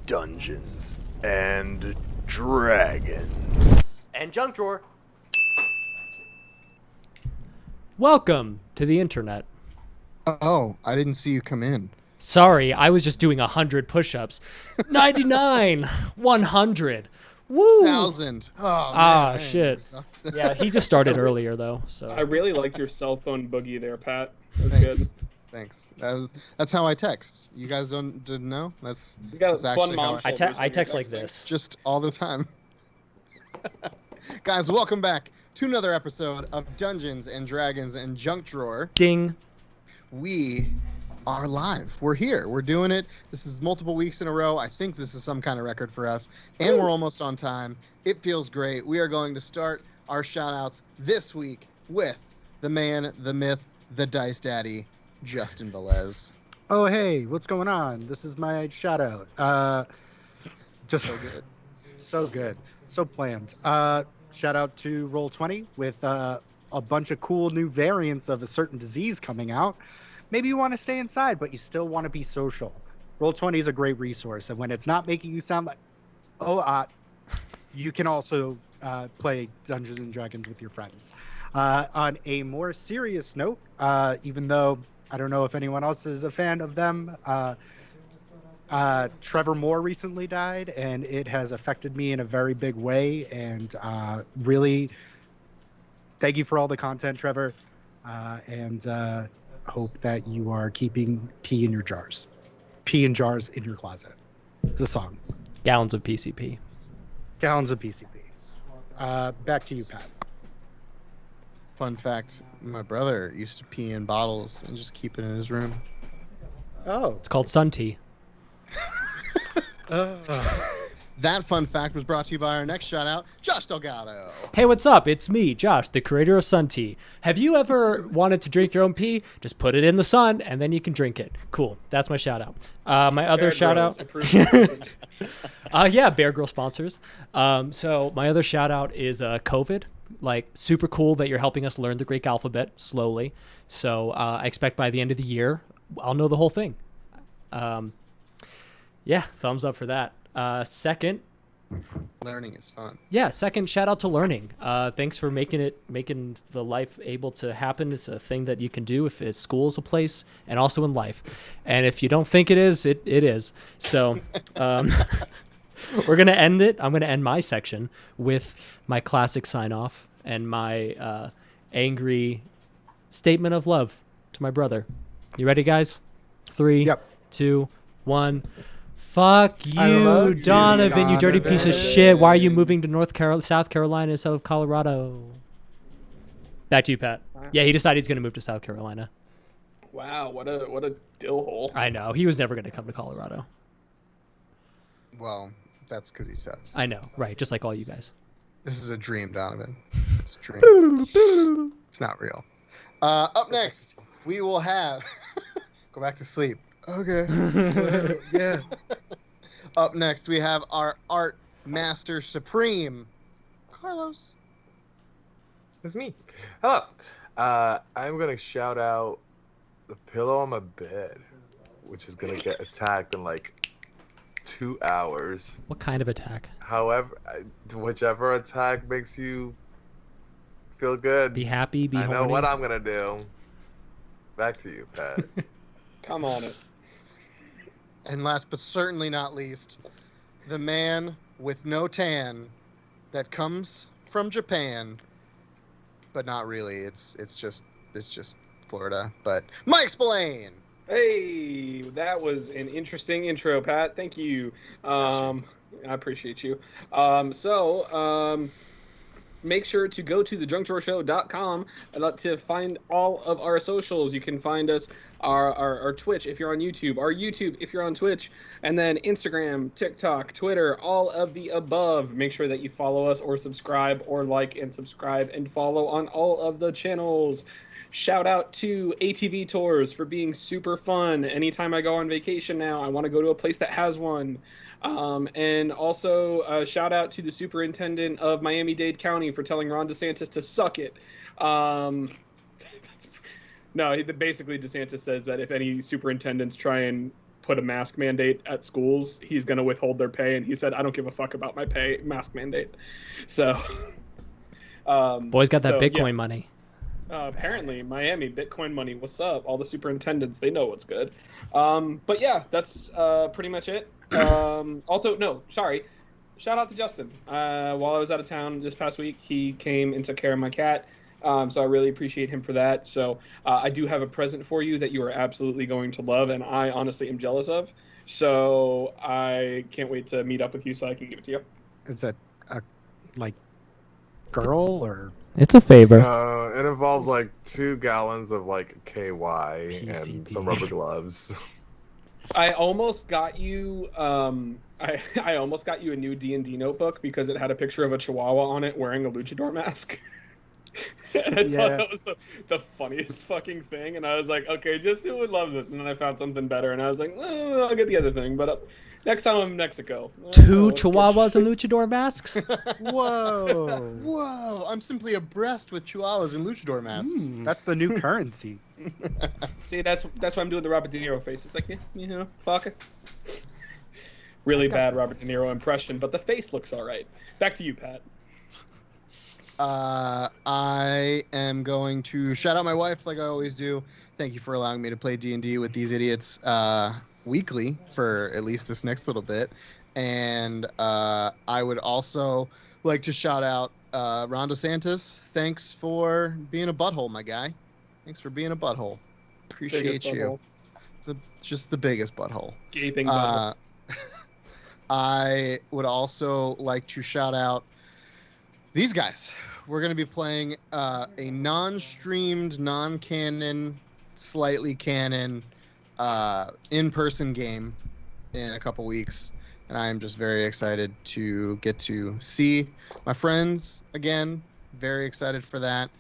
Dungeons and Dragons. And junk drawer. Welcome to the internet. Oh, I didn't see you come in. Sorry, I was just doing 100 push-ups. 99, 100. Woo! 1,000. Oh, man. Shit. Yeah, he just started earlier though. So I really liked your cell phone boogie there, Pat. That was Thanks. good. Thanks. That's how I text. You guys didn't know? That's You got that's fun actually mom how shoulders I when text you're like texting. this. just all the time. Guys, welcome back to another episode of Dungeons and Dragons and Junk Drawer. Ding. We are live. We're here. We're doing it. This is multiple weeks in a row. I think this is some kind of record for us. And we're almost on time. It feels great. We are going to start our shout-outs this week with the man, the myth, the Dice Daddy, Justin Velez. Oh, hey, what's going on? This is my shout out. Just So good. so good. So planned. Shout out to Roll20 with a bunch of cool new variants of a certain disease coming out. Maybe you want to stay inside, but you still want to be social. Roll20 is a great resource, and when it's not making you sound like, you can also play Dungeons and Dragons with your friends. On a more serious note, even though I don't know if anyone else is a fan of them, Trevor Moore recently died, and it has affected me in a very big way. And really, thank you for all the content, Trevor. And hope that you are keeping pee in jars in your closet. It's a song. Gallons of PCP. Gallons of PCP. Back to you, Pat. Fun fact, my brother used to pee in bottles and just keep it in his room. Oh. It's called sun tea. That fun fact was brought to you by our next shout-out, Josh Delgado. Hey, what's up? It's me, Josh, the creator of Sun Tea. Have you ever wanted to drink your own pee? Just put it in the sun, and then you can drink it. Cool. That's my shout-out. My other Bear shout-out... Grylls approved. Yeah, Bear Grylls sponsors. So my other shout-out is COVID. Like, super cool that you're helping us learn the Greek alphabet slowly. So I expect by the end of the year, I'll know the whole thing. Yeah, thumbs up for that. Second, Learning is fun. yeah, second shout out to learning. Thanks for making the life able to happen. It's a thing that you can do if school is a place and also in life. And if you don't think it is, it is. So we're going to end it. I'm going to end my section with my classic sign off and my angry statement of love to my brother. You ready, guys? 3, Yep. 2, 1. Fuck I you, love you, Donovan, you dirty piece of Donovan. shit. Why are you moving to South Carolina instead of Colorado? Back to you, Pat. Yeah, he decided he's going to move to South Carolina. Wow, what a dill hole. I know. He was never going to come to Colorado. Well, that's because he sucks. I know. Right. Just like all you guys. This is a dream, Donovan. It's a dream. It's not real. Up next, we will have... Go back to sleep. Okay. Yeah. Up next, we have our Art Master Supreme, Carlos. It's me. Hello. I'm going to shout out the pillow on my bed, which is going to get attacked in like 2 hours. What kind of attack? However, whichever attack makes you feel good. Be happy, be I know horny? what I'm going to do. Back to you, Pat. Come on it. And last but certainly not least, the man with no tan that comes from Japan, but not really. It's just Florida. But Mike Spillane. Hey, that was an interesting intro, Pat. Thank you. I appreciate you. Make sure to go to thejunkdrawershow.com to find all of our socials. You can find us our Twitch if you're on YouTube, our YouTube if you're on Twitch, and then Instagram, TikTok, Twitter, all of the above. Make sure that you follow us or subscribe or like and subscribe and follow on all of the channels. Shout out to ATV Tours for being super fun. Anytime I go on vacation now, I want to go to a place that has one. And also shout out to the superintendent of Miami-Dade County for telling Ron DeSantis to suck it. No, basically DeSantis says that if any superintendents try and put a mask mandate at schools, he's going to withhold their pay. And he said, I don't give a fuck about my pay mask mandate. So, Boy's got that so, Bitcoin yeah. money. Apparently, Miami, Bitcoin money, what's up? All the superintendents, they know what's good. But yeah, that's pretty much it. Also, no, sorry. Shout out to Justin. While I was out of town this past week, he came and took care of my cat. So I really appreciate him for that. So I do have a present for you that you are absolutely going to love, and I honestly am jealous of. So I can't wait to meet up with you so I can give it to you. Is it a like girl or It's a favor. It involves like 2 gallons of like KY and PCP. some rubber gloves. I almost got you. I almost got you a new D&D notebook because it had a picture of a Chihuahua on it wearing a luchador mask. And I thought that was the funniest fucking thing. And I was like, okay, Justin would love this. And then I found something better, and I was like, I'll get the other thing. But next time I'm in Mexico. 2 Chihuahuas and luchador masks? Whoa. Whoa! I'm simply abreast with chihuahuas and luchador masks. That's the new currency. See, that's why I'm doing the Robert De Niro face. It's like, yeah, fuck it. Really bad Robert De Niro impression, but the face looks all right. Back to you, Pat. I am going to shout out my wife like I always do. Thank you for allowing me to play D&D with these idiots weekly for at least this next little bit. And I would also like to shout out Ron DeSantis. Thanks for being a butthole, my guy. Thanks for being a butthole. Appreciate you. Just the biggest butthole. Gaping butthole. I would also like to shout out these guys. We're going to be playing a non-streamed, non-canon, slightly canon, in-person game in a couple weeks. And I am just very excited to get to see my friends again. Very excited for that.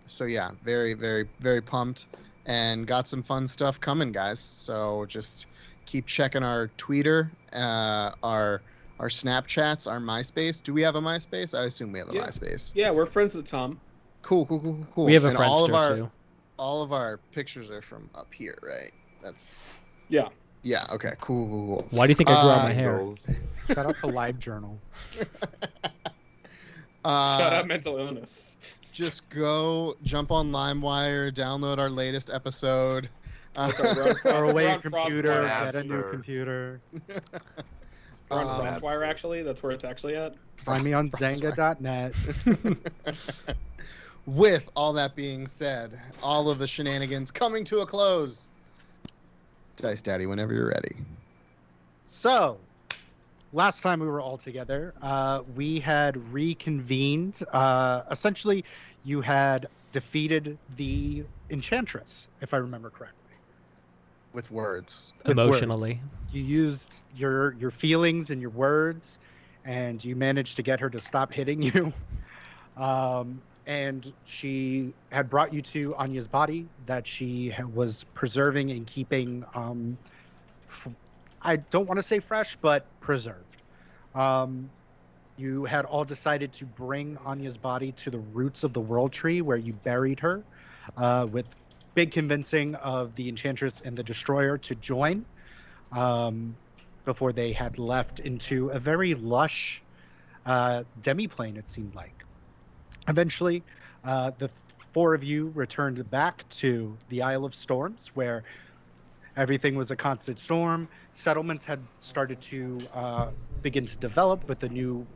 So yeah, very, very, very pumped. And got some fun stuff coming, guys. So just keep checking our Twitter, our Snapchats, our MySpace. Do we have a MySpace? I assume we have a MySpace. Yeah, we're friends with Tom. Cool. We have a and Friendster, too. all of our pictures are from up here, right? That's... Yeah. Yeah, okay, cool. Why do you think I grew out my hair? Angles. Shout out to LiveJournal. Shut up, mental illness. Just go jump on LimeWire, download our latest episode. Throw away your Crosswire, computer, Crosswire. get a new computer. We're on Crosswire, actually. That's where it's actually at. Find me on Zanga.net. With all that being said, all of the shenanigans coming to a close. Dice Daddy, whenever you're ready. So, last time we were all together, we had reconvened. Essentially, you had defeated the Enchantress, if I remember correctly. With words. With Emotionally. words. You used your feelings and your words, and you managed to get her to stop hitting you. And she had brought you to Anya's body that she was preserving and keeping, I don't want to say fresh, but preserved. You had all decided to bring Anya's body to the roots of the World Tree where you buried her, with big convincing of the Enchantress and the Destroyer to join, before they had left into a very lush demiplane, it seemed like. Eventually, the 4 of you returned back to the Isle of Storms, where everything was a constant storm. Settlements had started to begin to develop with the new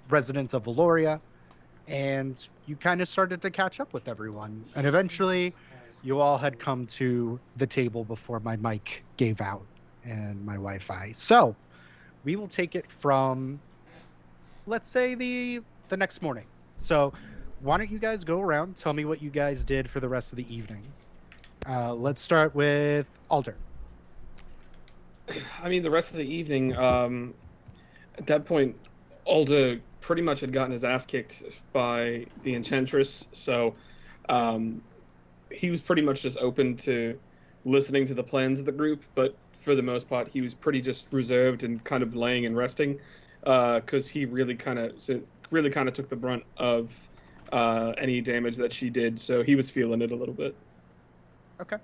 residents of Valoria, and you kind of started to catch up with everyone. And eventually, you all had come to the table before my mic gave out and my Wi-Fi. So, we will take it from, let's say, the next morning. So, why don't you guys go around, tell me what you guys did for the rest of the evening. Let's start with Alder. I mean, the rest of the evening, at that point, Alder pretty much had gotten his ass kicked by the Enchantress, so he was pretty much just open to listening to the plans of the group, but for the most part, he was pretty just reserved and kind of laying and resting, because he really kind of took the brunt of any damage that she did, so he was feeling it a little bit. Okay.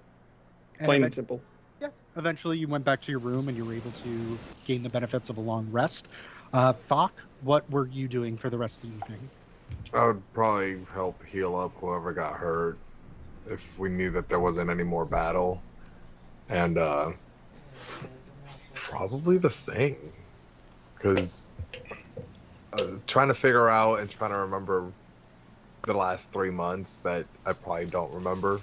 Plain and simple. Yeah. Eventually, you went back to your room and you were able to gain the benefits of a long rest. Thok, what were you doing for the rest of the evening? I would probably help heal up whoever got hurt if we knew that there wasn't any more battle. And probably the same. Because trying to figure out and trying to remember the last 3 months that I probably don't remember.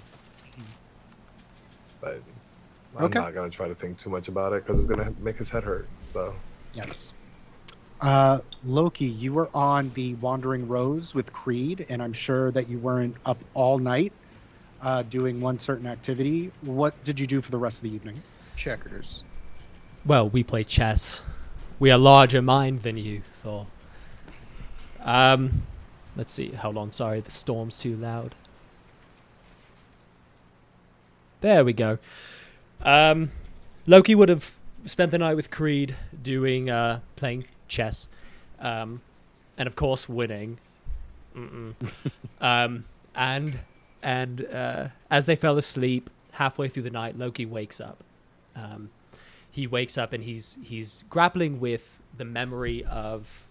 But I'm Okay. not going to try to think too much about it because it's going to make his head hurt. So, Yes. Loki, you were on the Wandering Rose with Creed, and I'm sure that you weren't up all night doing one certain activity. What did you do for the rest of the evening? Checkers. Well, we play chess. We are larger mind than you, Thor. Let's see. Hold on. Sorry, the storm's too loud. There we go. Loki would have spent the night with Creed doing playing chess, and of course winning. And as they fell asleep halfway through the night, Loki wakes up. He wakes up and he's grappling with the memory of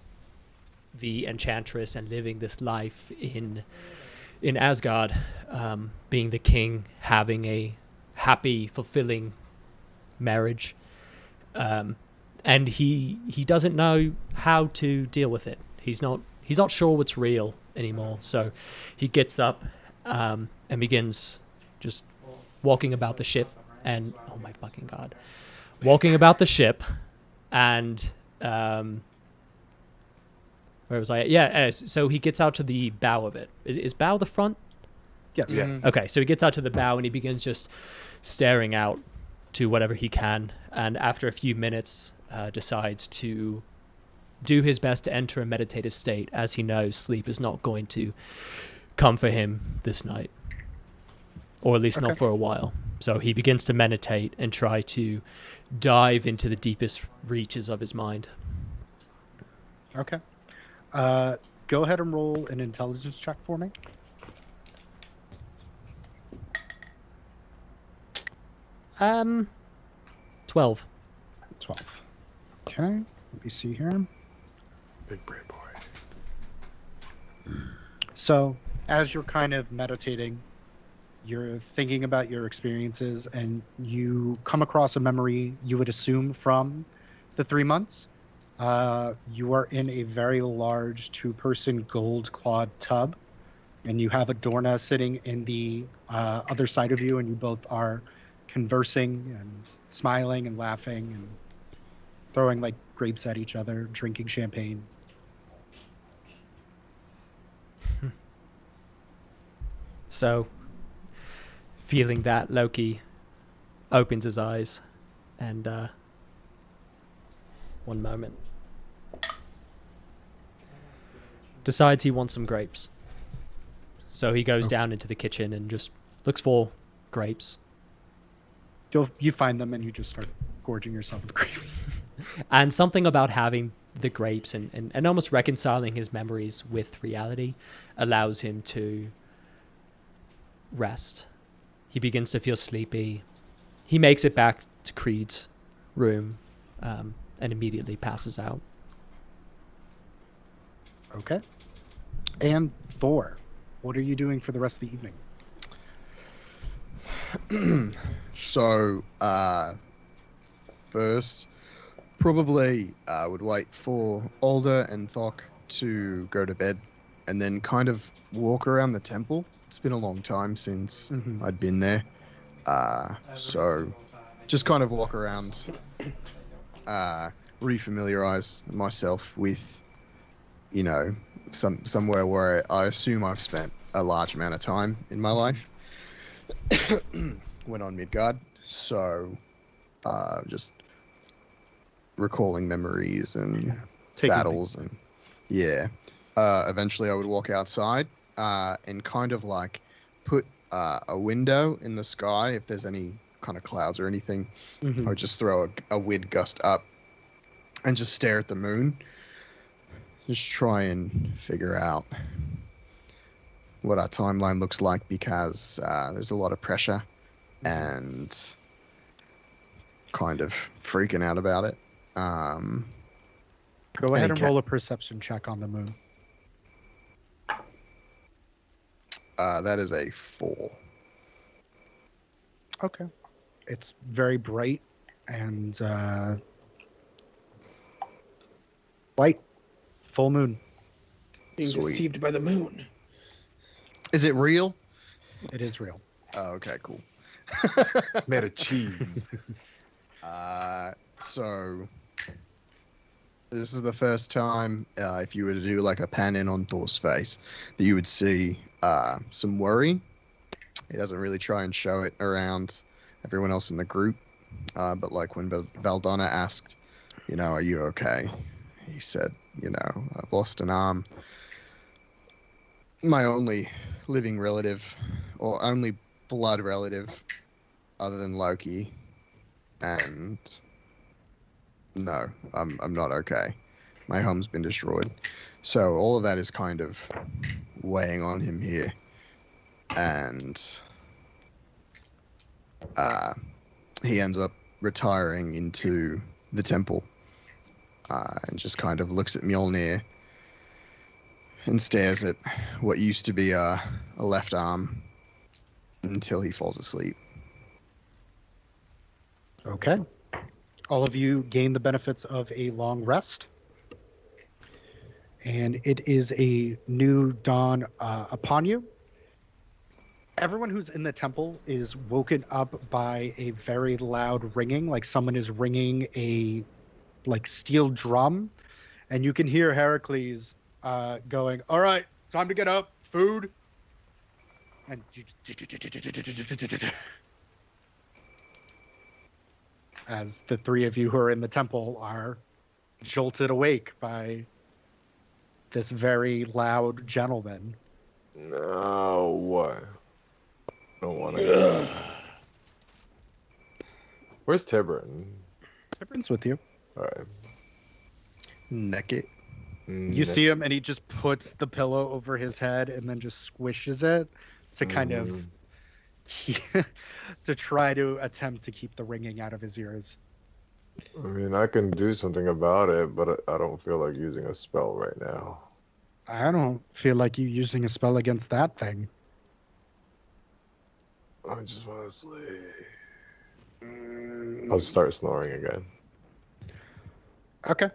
the Enchantress and living this life in Asgard, being the king, having a happy, fulfilling marriage, and he doesn't know how to deal with it. He's not sure what's real anymore. So he gets up and begins just walking about the ship, and oh my fucking god, walking about the ship, and where was I? Yeah, so he gets out to the bow of it. Is bow the front? Yes. yes. Okay, so he gets out to the bow and he begins just staring out to whatever he can. And after a few minutes, decides to do his best to enter a meditative state, as he knows sleep is not going to come for him this night, or at least not for a while. So he begins to meditate and try to dive into the deepest reaches of his mind. Okay. Go ahead and roll an intelligence check for me. 12. 12. Okay. Let me see here. Big brain boy. So, as you're kind of meditating, you're thinking about your experiences, and you come across a memory you would assume from the 3 months. You are in a very large 2-person gold-clawed tub, and you have Adorna sitting in the other side of you, and you both are conversing and smiling and laughing and throwing like grapes at each other, drinking champagne. So, feeling that, Loki opens his eyes and one moment, decides he wants some grapes. So he goes down into the kitchen and just looks for grapes. You find them and you just start gorging yourself with grapes. And something about having the grapes and almost reconciling his memories with reality allows him to rest. He begins to feel sleepy. He makes it back to Creed's room and immediately passes out. Okay. And Thor, what are you doing for the rest of the evening? So, first, probably would wait for Alder and Thok to go to bed, and then kind of walk around the temple. It's been a long time since I'd been there. So, just kind of walk around, refamiliarize myself with, somewhere where I assume I've spent a large amount of time in my life. Went on Midgard, so just recalling memories and battles and eventually I would walk outside and kind of like put a window in the sky if there's any kind of clouds or anything. I would just throw a wind gust up and just stare at the moon, just try and figure out what our timeline looks like, because there's a lot of pressure and kind of freaking out about it. Go ahead and Okay. roll a perception check on the moon. That is a 4. Okay. It's very bright and white. Full moon. Being Sweet. deceived by the moon. Is it real? It is real. Oh, okay, cool. It's made of cheese. So this is the first time, if you were to do like a pan in on Thor's face, that you would see some worry. He doesn't really try and show it around everyone else in the group. But like when Valdonna asked, are you okay? He said, I've lost an arm. My only living relative, or only blood relative, other than Loki, and no, I'm not okay. My home's been destroyed. So all of that is kind of weighing on him here. And he ends up retiring into the temple and just kind of looks at Mjolnir and stares at what used to be a left arm until he falls asleep. Okay. All of you gain the benefits of a long rest. And it is a new dawn upon you. Everyone who's in the temple is woken up by a very loud ringing, like someone is ringing a steel drum. And you can hear Heracles going, "All right, time to get up, food." And as the three of you who are in the temple are jolted awake by this very loud gentleman. No, what? I don't want to. Where's Tiburon? Tiburon's with you. All right. Naked. You see him, and he just puts the pillow over his head and then just squishes it to kind of to try to attempt to keep the ringing out of his ears. I mean, I can do something about it, but I don't feel like using a spell right now. I don't feel like you using a spell against that thing. I just want to sleep. I'll start snoring again. Okay.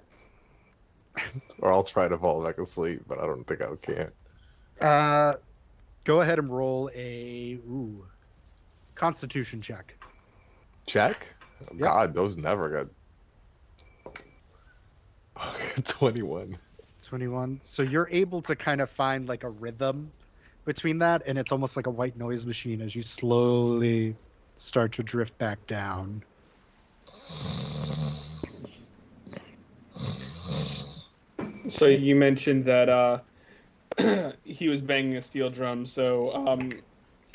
Or I'll try to fall back asleep, but I don't think I can. Go ahead and roll a Constitution check. Check? Oh, Yep. God, those never got... Okay, 21. 21. So you're able to kind of find like a rhythm between that, and it's almost like a white noise machine as you slowly start to drift back down. So you mentioned that he was banging a steel drum. So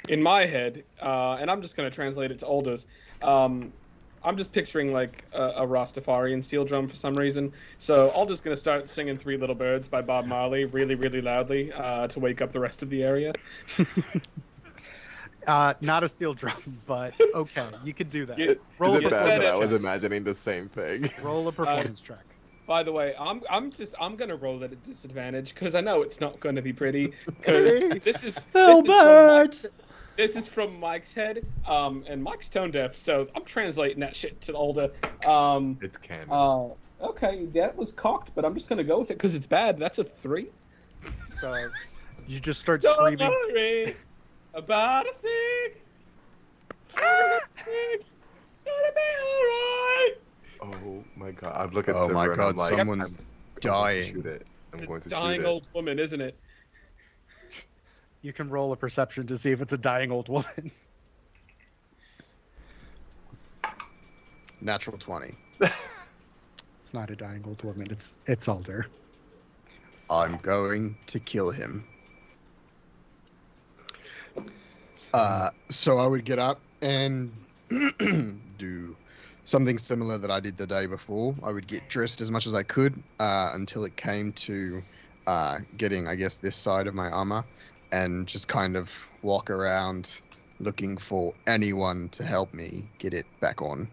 in my head, and I'm just going to translate it to Aldous, I'm just picturing like a Rastafarian steel drum for some reason. So Aldous going to start singing Three Little Birds by Bob Marley really, really loudly to wake up the rest of the area. Not a steel drum, but okay, you could do that. Is Roll it a bad said that it. I was imagining the same thing? Roll a performance check. By the way, I'm gonna roll at a disadvantage because I know it's not gonna be pretty. Because this is from Mike's head, and Mike's tone deaf, so I'm translating that shit to older. It's canon. Okay, that was cocked, but I'm just gonna go with it because it's bad. That's a 3. So you just start Don't screaming. worry about a thing. It's gonna be alright. Oh my God! I'd look at Oh my Tiburon, God, I'm like, someone's I'm dying. Going to shoot it. I'm going to Dying shoot old woman, isn't it? You can roll a perception to see if it's a dying old woman. Natural 20. It's not a dying old woman. It's older. I'm going to kill him. So I would get up and do something similar that I did the day before. I would get dressed as much as I could until it came to getting, I guess, this side of my armor, and just kind of walk around looking for anyone to help me get it back on.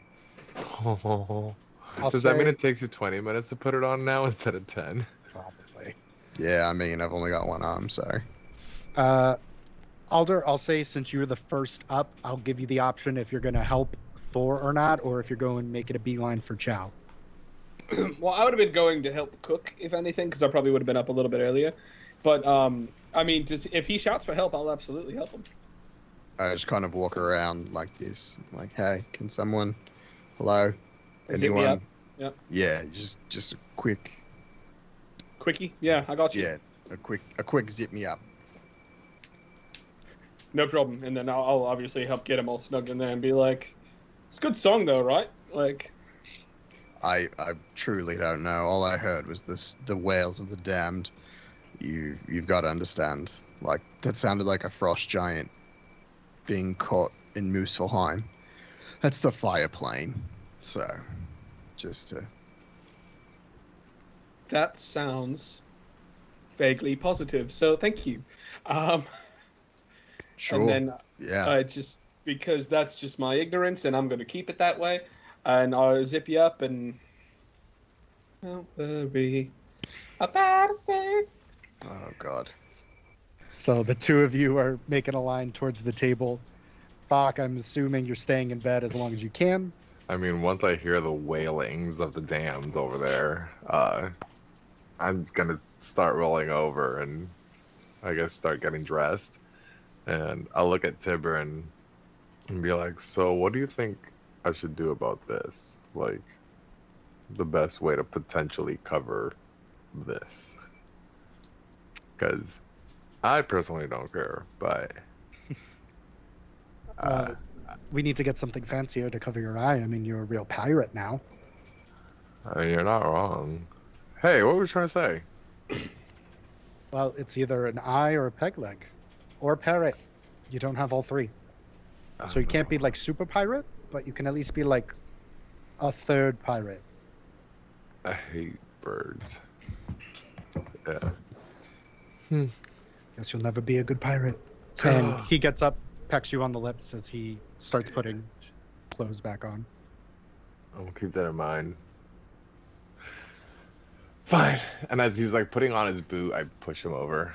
Oh. I'll Does that mean say- it takes you 20 minutes to put it on now instead of 10? Probably. Yeah, I mean, I've only got one arm, so. Alder, I'll say since you were the first up, I'll give you the option if you're going to help Thor or not, or if you're going to make it a beeline for Chow. Well, I would have been going to help cook, if anything, because I probably would have been up a little bit earlier. But I mean, if he shouts for help, I'll absolutely help him. I just kind of walk around like this, like, hey, can someone, hello, Zip me anyone? up. Yeah. Yeah, just a quick, Quickie. Yeah, I got you. yeah, a quick zip me up. No problem. And then I'll obviously help get him all snugged in there and be like, "It's a good song, though, right?" Like, I truly don't know. All I heard was the wails of the damned. You've got to understand. Like that sounded like a frost giant being caught in Muspelheim. That's the fire plane. So, just to. that sounds vaguely positive. So thank you. Sure. And then Yeah. just because that's just my ignorance, and I'm going to keep it that way. And I'll zip you up and don't worry about a thing. Oh God. So the two of you are making a line towards the table. Bach, I'm assuming you're staying in bed as long as you can. I mean, once I hear the wailings of the damned over there, I'm just gonna start rolling over and I guess start getting dressed. And I'll look at Tibber and be like, so what do you think I should do about this? Like, the best way to potentially cover this? Because I personally don't care, but We need to get something fancier to cover your eye. I mean, you're a real pirate now. I mean, you're not wrong. Hey, what were we trying to say? Well, it's either an eye or a peg leg. Or parrot. You don't have all three. So you can't be like super pirate, but you can at least be like a third pirate. I hate birds. Yeah. Guess you'll never be a good pirate. And he gets up, pecks you on the lips as he starts putting clothes back on. I'll keep that in mind. Fine. And as he's like putting on his boot, I push him over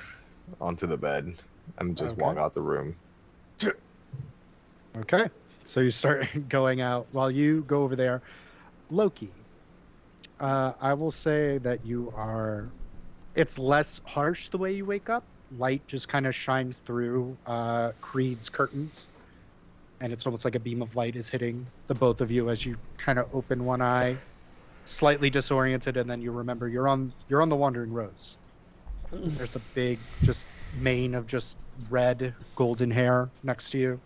onto the bed and just walk out the room. Okay. So you start going out. While you go over there, Loki, I will say that you are. It's less harsh the way you wake up. Light just kind of shines through Creed's curtains. And it's almost like a beam of light is hitting the both of you as you kind of open one eye, slightly disoriented, and then you remember you're on the Wandering Rose. There's a big just mane of just red golden hair next to you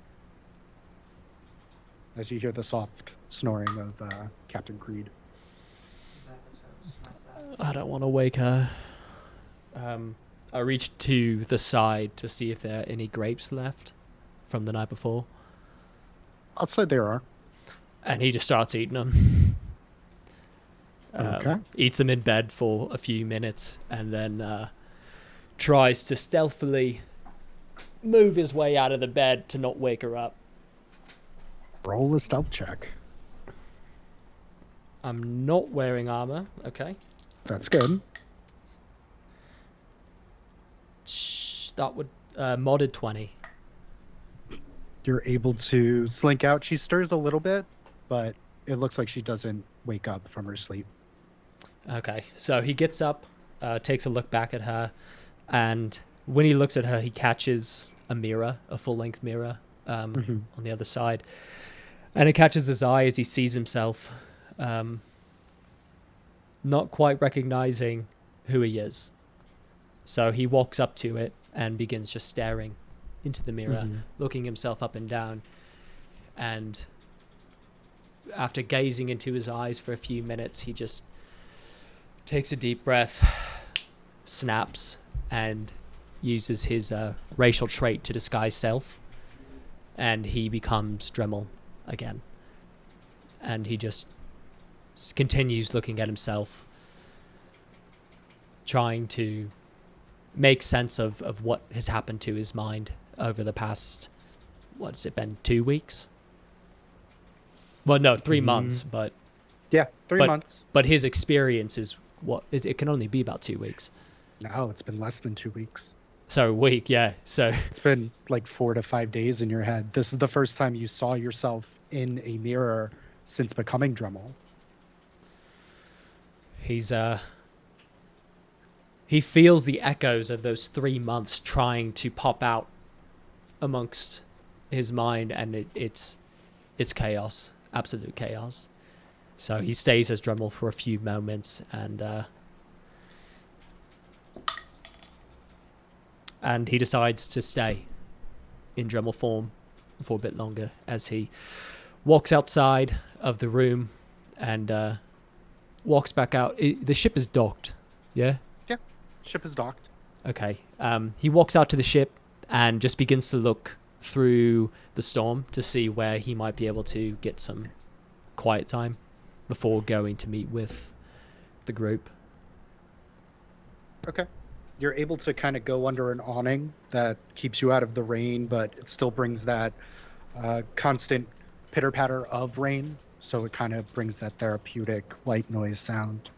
as you hear the soft snoring of Captain Creed. I don't want to wake her. I reach to the side to see if there are any grapes left from the night before. I'll say there are. And he just starts eating them. Okay. Eats them in bed for a few minutes and then tries to stealthily move his way out of the bed to not wake her up. Roll a stealth check. I'm not wearing armor. Okay. That's good. That would modded 20. You're able to slink out. She stirs a little bit, but it looks like she doesn't wake up from her sleep. Okay, so he gets up, takes a look back at her, and when he looks at her, he catches a mirror, a full-length mirror on the other side, and it catches his eye as he sees himself, not quite recognizing who he is. So he walks up to it and begins just staring into the mirror, looking himself up and down, and after gazing into his eyes for a few minutes, he just takes a deep breath, snaps, and uses his racial trait to disguise self, and he becomes Dremel again. And he just continues looking at himself, trying to make sense of what has happened to his mind over the past, what has it been, 2 weeks? Well, no, 3 months, but Yeah, 3 But- months. but his experience is it can only be about 2 weeks. No, it's been less than 2 weeks. So a week, yeah. So It's been like 4 to 5 days in your head. This is the first time you saw yourself in a mirror since becoming Dremel. he feels the echoes of those 3 months trying to pop out amongst his mind, and it's chaos, absolute chaos. So he stays as Dremel for a few moments, and he decides to stay in Dremel form for a bit longer as he walks outside of the room and walks back out. The ship is docked, yeah? Ship is docked. Okay. He walks out to the ship and just begins to look through the storm to see where he might be able to get some quiet time before going to meet with the group. Okay. You're able to kind of go under an awning that keeps you out of the rain, but it still brings that constant pitter-patter of rain. So it kind of brings that therapeutic white noise sound.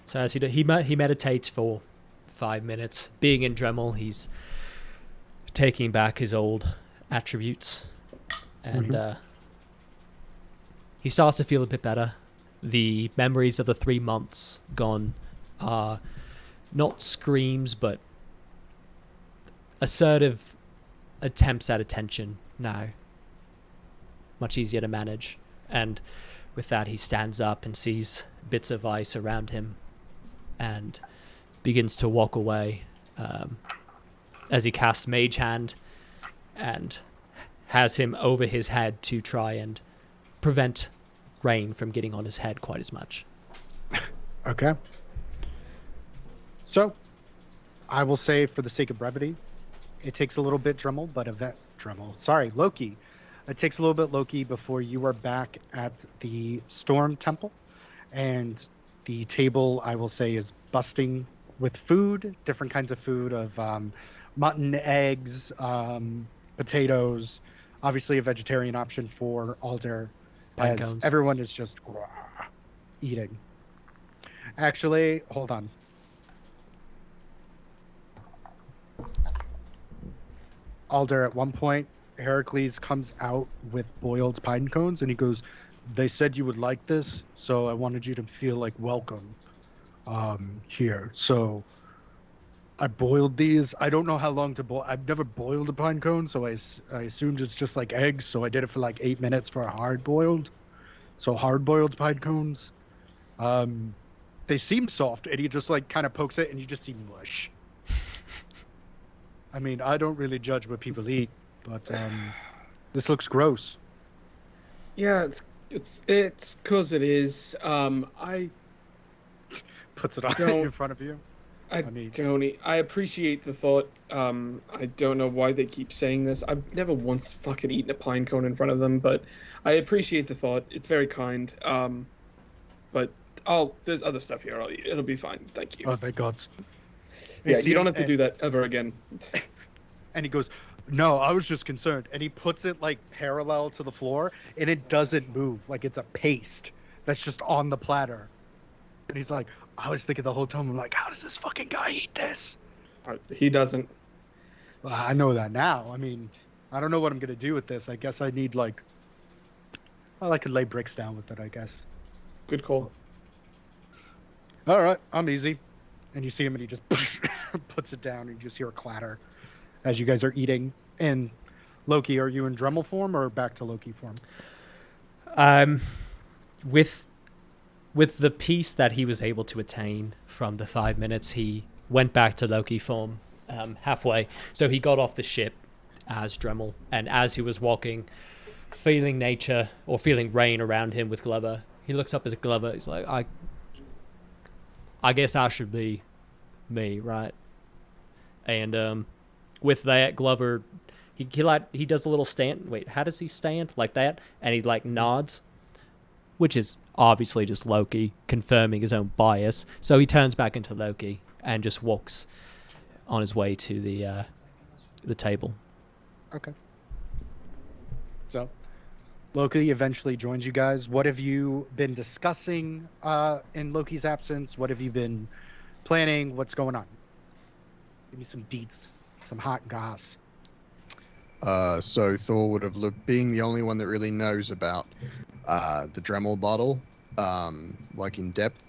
So as he meditates for 5 minutes. Being in Dremel, he's taking back his old attributes, and he starts to feel a bit better. The memories of the 3 months gone are not screams, but assertive attempts at attention now. Much easier to manage. And with that, he stands up and sees bits of ice around him and begins to walk away as he casts Mage Hand and has him over his head to try and prevent rain from getting on his head quite as much. Okay. So, I will say, for the sake of brevity, it takes a little bit Loki. It takes a little bit Loki before you are back at the Storm Temple, and the table, I will say, is busting with food, different kinds of food of mutton, eggs, potatoes, obviously a vegetarian option for Alder, Pine as cones. everyone is just eating. Actually, hold on. Alder, at one point, Heracles comes out with boiled pine cones, and he goes, "They said you would like this, so I wanted you to feel like welcome here. So I boiled these. I don't know how long to boil. I've never boiled a pine cone, so I assumed it's just like eggs, so I did it for like 8 minutes for a hard-boiled. So hard-boiled pine cones. They seem soft, and he just like kind of pokes it, and you just see mush. I mean, I don't really judge what people eat, but this looks gross." Yeah, it's cause it is. I Puts it on Don't- in front of you. I mean- don't. I appreciate the thought. I don't know why they keep saying this. I've never once fucking eaten a pine cone in front of them, but I appreciate the thought. It's very kind. But there's other stuff here. I'll eat. It'll be fine. Thank you. Oh, thank God. Yeah, you don't have to do that ever again. And he goes, "No, I was just concerned." And he puts it like parallel to the floor, and it doesn't move. Like it's a paste that's just on the platter. And he's like, I was thinking the whole time, I'm like, how does this fucking guy eat this? He doesn't. Well, I know that now. I mean, I don't know what I'm going to do with this. I guess I need I could lay bricks down with it, I guess. Good call. All right, I'm easy. And you see him, and he just puts it down, and you just hear a clatter as you guys are eating. And Loki, are you in Dremel form or back to Loki form? With the peace that he was able to attain from the 5 minutes, he went back to Loki form halfway. So he got off the ship as Dremel, and as he was walking, feeling nature or feeling rain around him with Glover, he looks up at Glover. He's like, I guess I should be me, right? And with that, Glover, he does a little stand. Wait, how does he stand? Like that? And he nods, which is obviously just Loki confirming his own bias. So he turns back into Loki and just walks on his way to the table. Okay. So, Loki eventually joins you guys. What have you been discussing in Loki's absence? What have you been planning? What's going on? Give me some deets, some hot goss. So Thor would have looked, being the only one that really knows about the Dremel bottle, like in depth.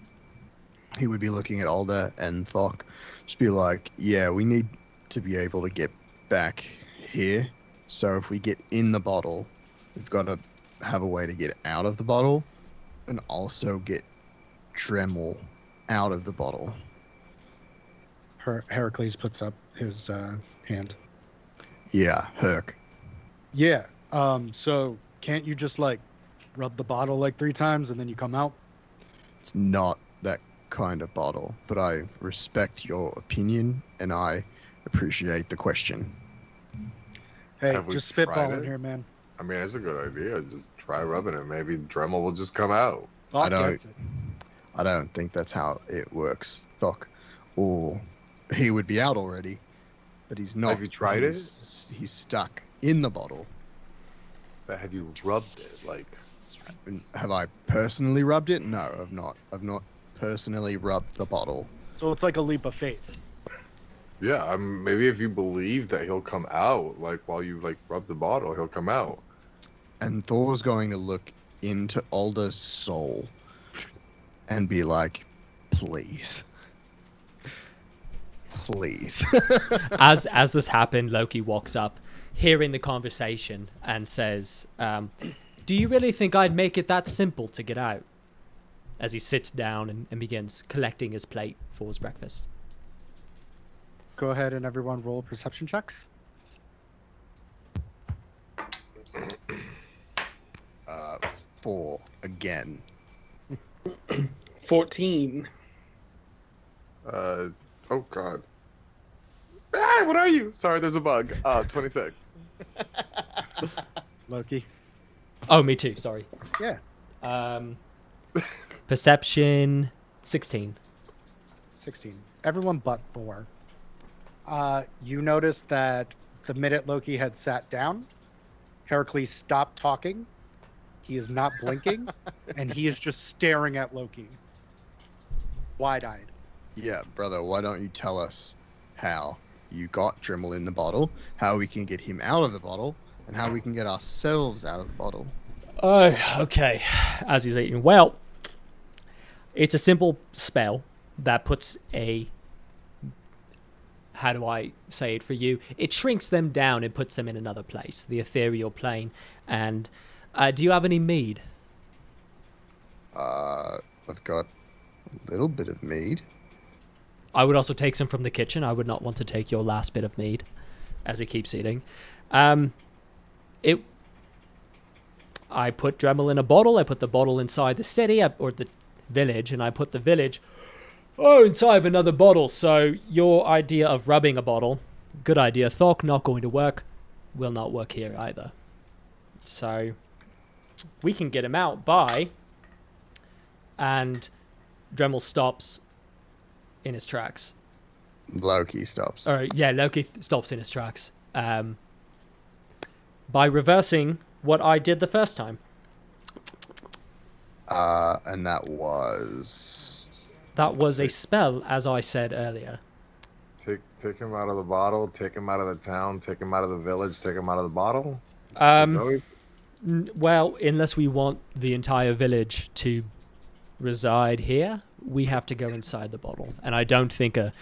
He would be looking at Alder and Thok, just be like, yeah, we need to be able to get back here. So if we get in the bottle, we've got to have a way to get out of the bottle and also get Dremel out of the bottle. Heracles puts up his hand. Yeah, Herc. Yeah. So can't you just like rub the bottle like 3 times and then you come out? It's not that kind of bottle, but I respect your opinion and I appreciate the question. Hey, Have we just tried spitballing it? here, man. I mean, it's a good idea. Just try rubbing it. Maybe Dremel will just come out. Thought don't- gets it. I don't think that's how it works, Thok. Or he would be out already, but he's not. Have you tried it? He's stuck in the bottle. But have you rubbed it? Like, And have I personally rubbed it? No, I've not. I've not personally rubbed the bottle. So it's like a leap of faith. yeah, maybe if you believe that he'll come out, like while you like rub the bottle, he'll come out. And Thor's going to look into Alder's soul and be like, please. Please. As this happened, Loki walks up, hearing the conversation, and says, do you really think I'd make it that simple to get out? As he sits down and begins collecting his plate for his breakfast. Go ahead and everyone roll perception checks. 4 again. 14. Oh God. Ah, what are you? Sorry, there's a bug. 26. Loki. Oh, me too. Sorry. Yeah. Perception 16. 16. Everyone but Thor. You notice that the minute Loki had sat down, Heracles stopped talking. He is not blinking, and he is just staring at Loki. Wide-eyed. Yeah, brother, why don't you tell us how you got Dremel in the bottle, how we can get him out of the bottle, and how we can get ourselves out of the bottle? Oh, okay. As he's eating. Well, it's a simple spell that puts a... How do I say it for you? It shrinks them down and puts them in another place, the ethereal plane. And do you have any mead? I've got a little bit of mead. I would also take some from the kitchen. I would not want to take your last bit of mead, as he keeps eating. I put Dremel in a bottle. I put the bottle inside the city or the village, and I put the village inside of another bottle. So your idea of rubbing a bottle, good idea. Thok, not going to work. Will not work here either. So we can get him out by... And Dremel stops in his tracks. Loki stops. Loki stops in his tracks. By reversing what I did the first time. And that was... That was a spell, as I said earlier. Take him out of the bottle. Take him out of the town. Take him out of the village. Take him out of the bottle. Well, unless we want the entire village to reside here, we have to go inside the bottle. And I don't think a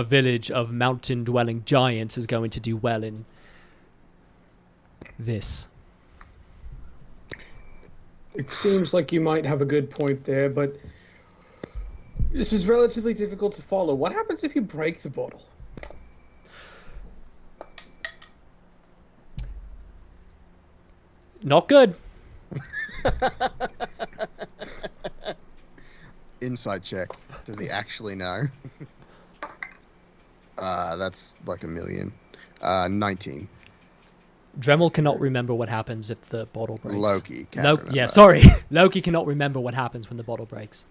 village of mountain-dwelling giants is going to do well in this. It seems like you might have a good point there, but this is relatively difficult to follow. What happens if you break the bottle? Not good. Inside check. Does he actually know? That's like 1,000,000. 19. Dremel cannot remember what happens if the bottle breaks. Loki can remember. Yeah, sorry. Loki cannot remember what happens when the bottle breaks.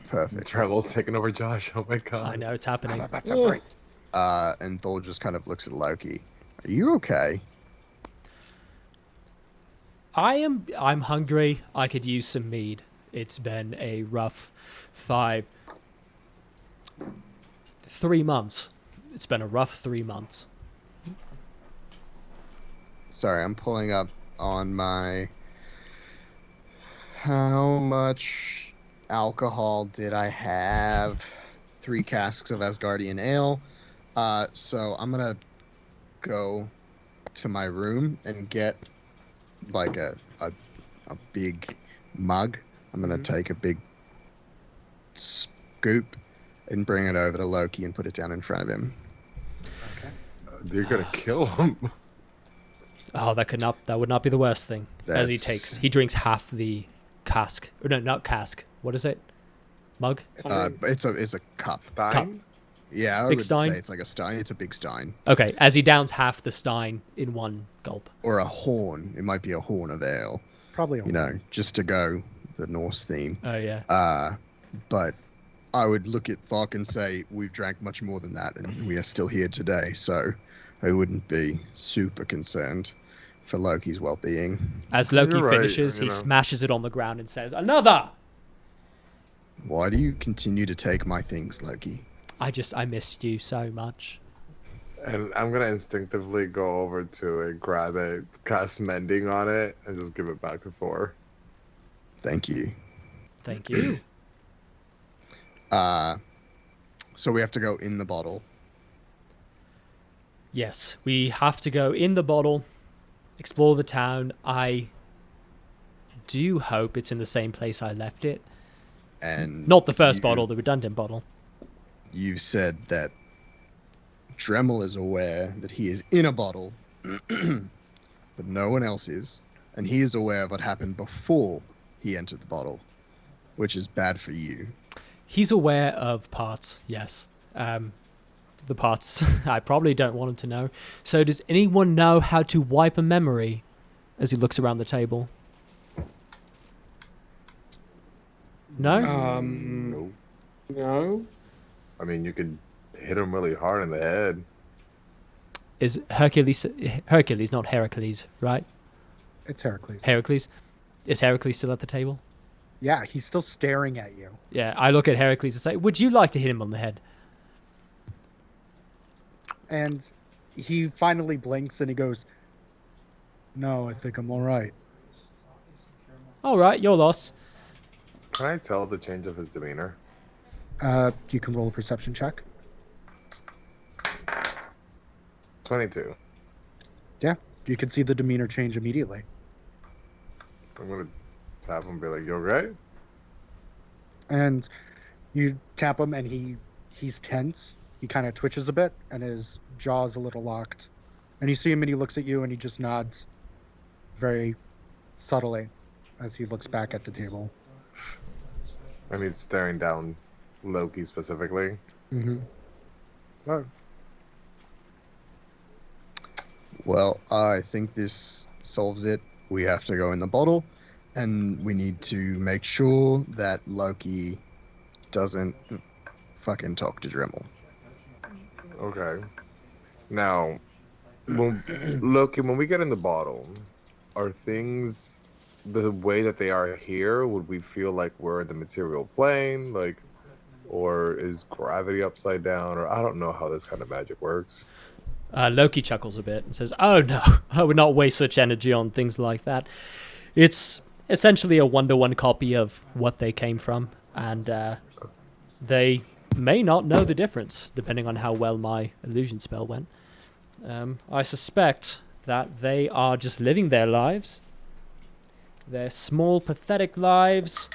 Perfect. Trevor's taking over Josh. Oh my God. I know, it's happening. That's a break. And Thor just kind of looks at Loki. Are you okay? I'm hungry. I could use some mead. It's been a rough 3 months. It's been a rough 3 months. Sorry, I'm pulling up on my... How much alcohol did I have? 3 casks of Asgardian ale. So I'm gonna go to my room and get like a big mug. I'm gonna take a big scoop and bring it over to Loki and put it down in front of him. You're gonna kill him. Oh, that would not be the worst thing. As he drinks half the cask. Or no, not cask. What is it? Mug? It's a cup. Stein? Cup. Yeah, I Big would stein? say it's like a stein. It's a big stein. Okay, as he downs half the stein in one gulp. Or a horn. It might be a horn of ale. Probably. You know, just to go the Norse theme. Oh, yeah. But I would look at Thok and say, we've drank much more than that, and we are still here today, so I wouldn't be super concerned for Loki's well-being. As Loki You're right, finishes, you he know. smashes it on the ground and says, "Another!" Why do you continue to take my things, Loki? I missed you so much. And I'm gonna instinctively go over to it, grab it, cast mending on it, and just give it back to Thor. Thank you. Thank you. So we have to go in the bottle. Yes, we have to go in the bottle, explore the town. I do hope it's in the same place I left it. And Not the first bottle, the redundant bottle. You said that Dremel is aware that he is in a bottle, but no one else is. And he is aware of what happened before he entered the bottle, which is bad for you. He's aware of parts, yes. The parts I probably don't want him to know. So does anyone know how to wipe a memory as he looks around the table? No? No. No. I mean, you could hit him really hard in the head. Is Hercules, not Heracles, right? It's Heracles. Heracles? Is Heracles still at the table? Yeah, he's still staring at you. Yeah, I look at Heracles and say, would you like to hit him on the head? And he finally blinks and he goes, "No, I think I'm all right." All right, your loss. Can I tell the change of his demeanor? You can roll a perception check. 22. Yeah, you can see the demeanor change immediately. I'm gonna tap him and be like, "You alright?" And you tap him and he's tense. He kind of twitches a bit and his jaw's a little locked. And you see him and he looks at you and he just nods very subtly as he looks back at the table. And he's staring down Loki specifically. Mm-hmm. Oh. Well, I think this solves it. We have to go in the bottle, and we need to make sure that Loki doesn't fucking talk to Dremel. Okay. Now, Loki, when we get in the bottle, are things the way that they are here? Would we feel like we're in the material plane? Like, or is gravity upside down? Or I don't know how this kind of magic works. Loki chuckles a bit and says, "Oh no, I would not waste such energy on things like that. It's essentially a one-to-one copy of what they came from, and they may not know the difference, depending on how well my illusion spell went. I suspect that they are just living their lives, their small, pathetic lives,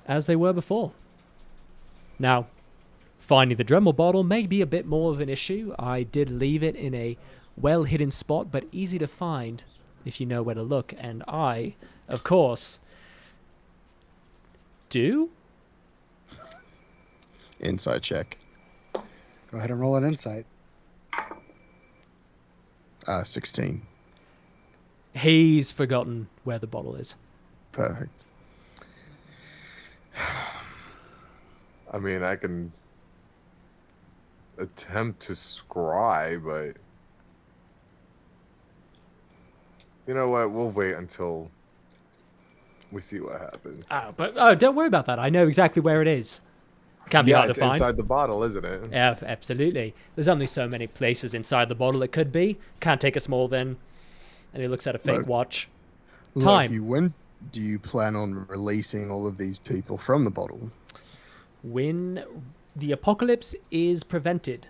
as they were before. Now, finding the Dremel bottle may be a bit more of an issue. I did leave it in a well-hidden spot, but easy to find if you know where to look. And I, of course, do." Insight check. Go ahead and roll an insight. 16. He's forgotten where the bottle is. Perfect. I mean, I can attempt to scry, but You know what? We'll wait until we see what happens. But don't worry about that. I know exactly where it is. Can't be Yeah, hard to it's find. inside the bottle, isn't it? Yeah, absolutely. There's only so many places inside the bottle it could be. Can't take us more than. And he looks at a fake Look. watch. Time. Loki, when do you plan on releasing all of these people from the bottle? When the apocalypse is prevented.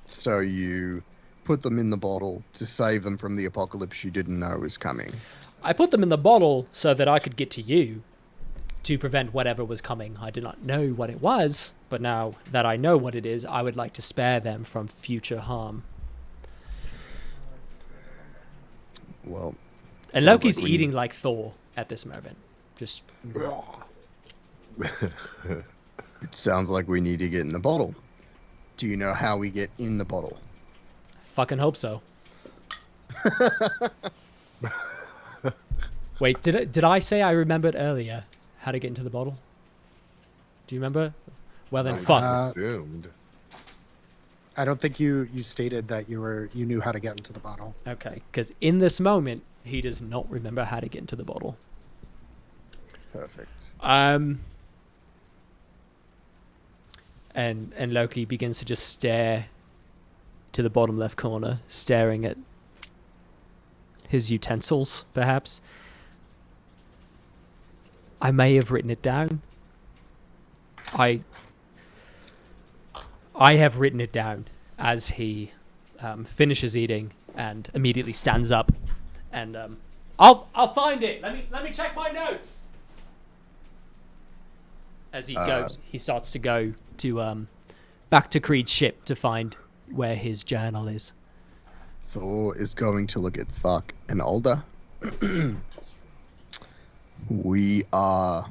So you put them in the bottle to save them from the apocalypse you didn't know was coming. I put them in the bottle so that I could get to you to prevent whatever was coming. I did not know what it was, but now that I know what it is, I would like to spare them from future harm. Well, And sounds Loki's like we eating need- like Thor at this moment. Just It sounds like we need to get in the bottle. Do you know how we get in the bottle? fucking hope so. Wait, did I say I remembered earlier how to get into the bottle? Do you remember? Well then, I fuck. Assumed. I don't think you stated that you knew how to get into the bottle. Okay, because in this moment, he does not remember how to get into the bottle. Perfect. And Loki begins to just stare to the bottom left corner, staring at his utensils, perhaps. I may have written it down. I have written it down as he finishes eating and immediately stands up, and I'll find it. Let me check my notes. As he goes, he starts to go to back to Creed's ship to find where his journal is. Thor is going to look at Fuck and Alda. We are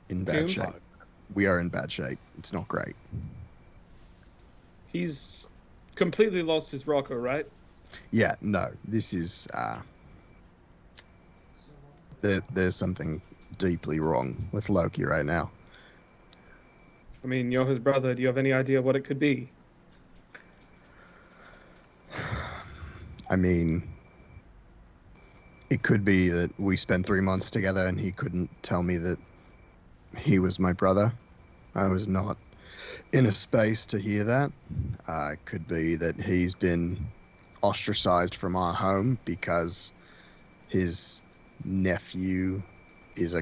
in bad Doom? shape. We are in bad shape. It's not great. He's completely lost his Rocco, right? Yeah, no. This is there's something deeply wrong with Loki right now. I mean, you're his brother. Do you have any idea what it could be? I mean, it could be that we spent 3 months together and he couldn't tell me that he was my brother. I was not in a space to hear that. It could be that he's been ostracized from our home because his nephew is a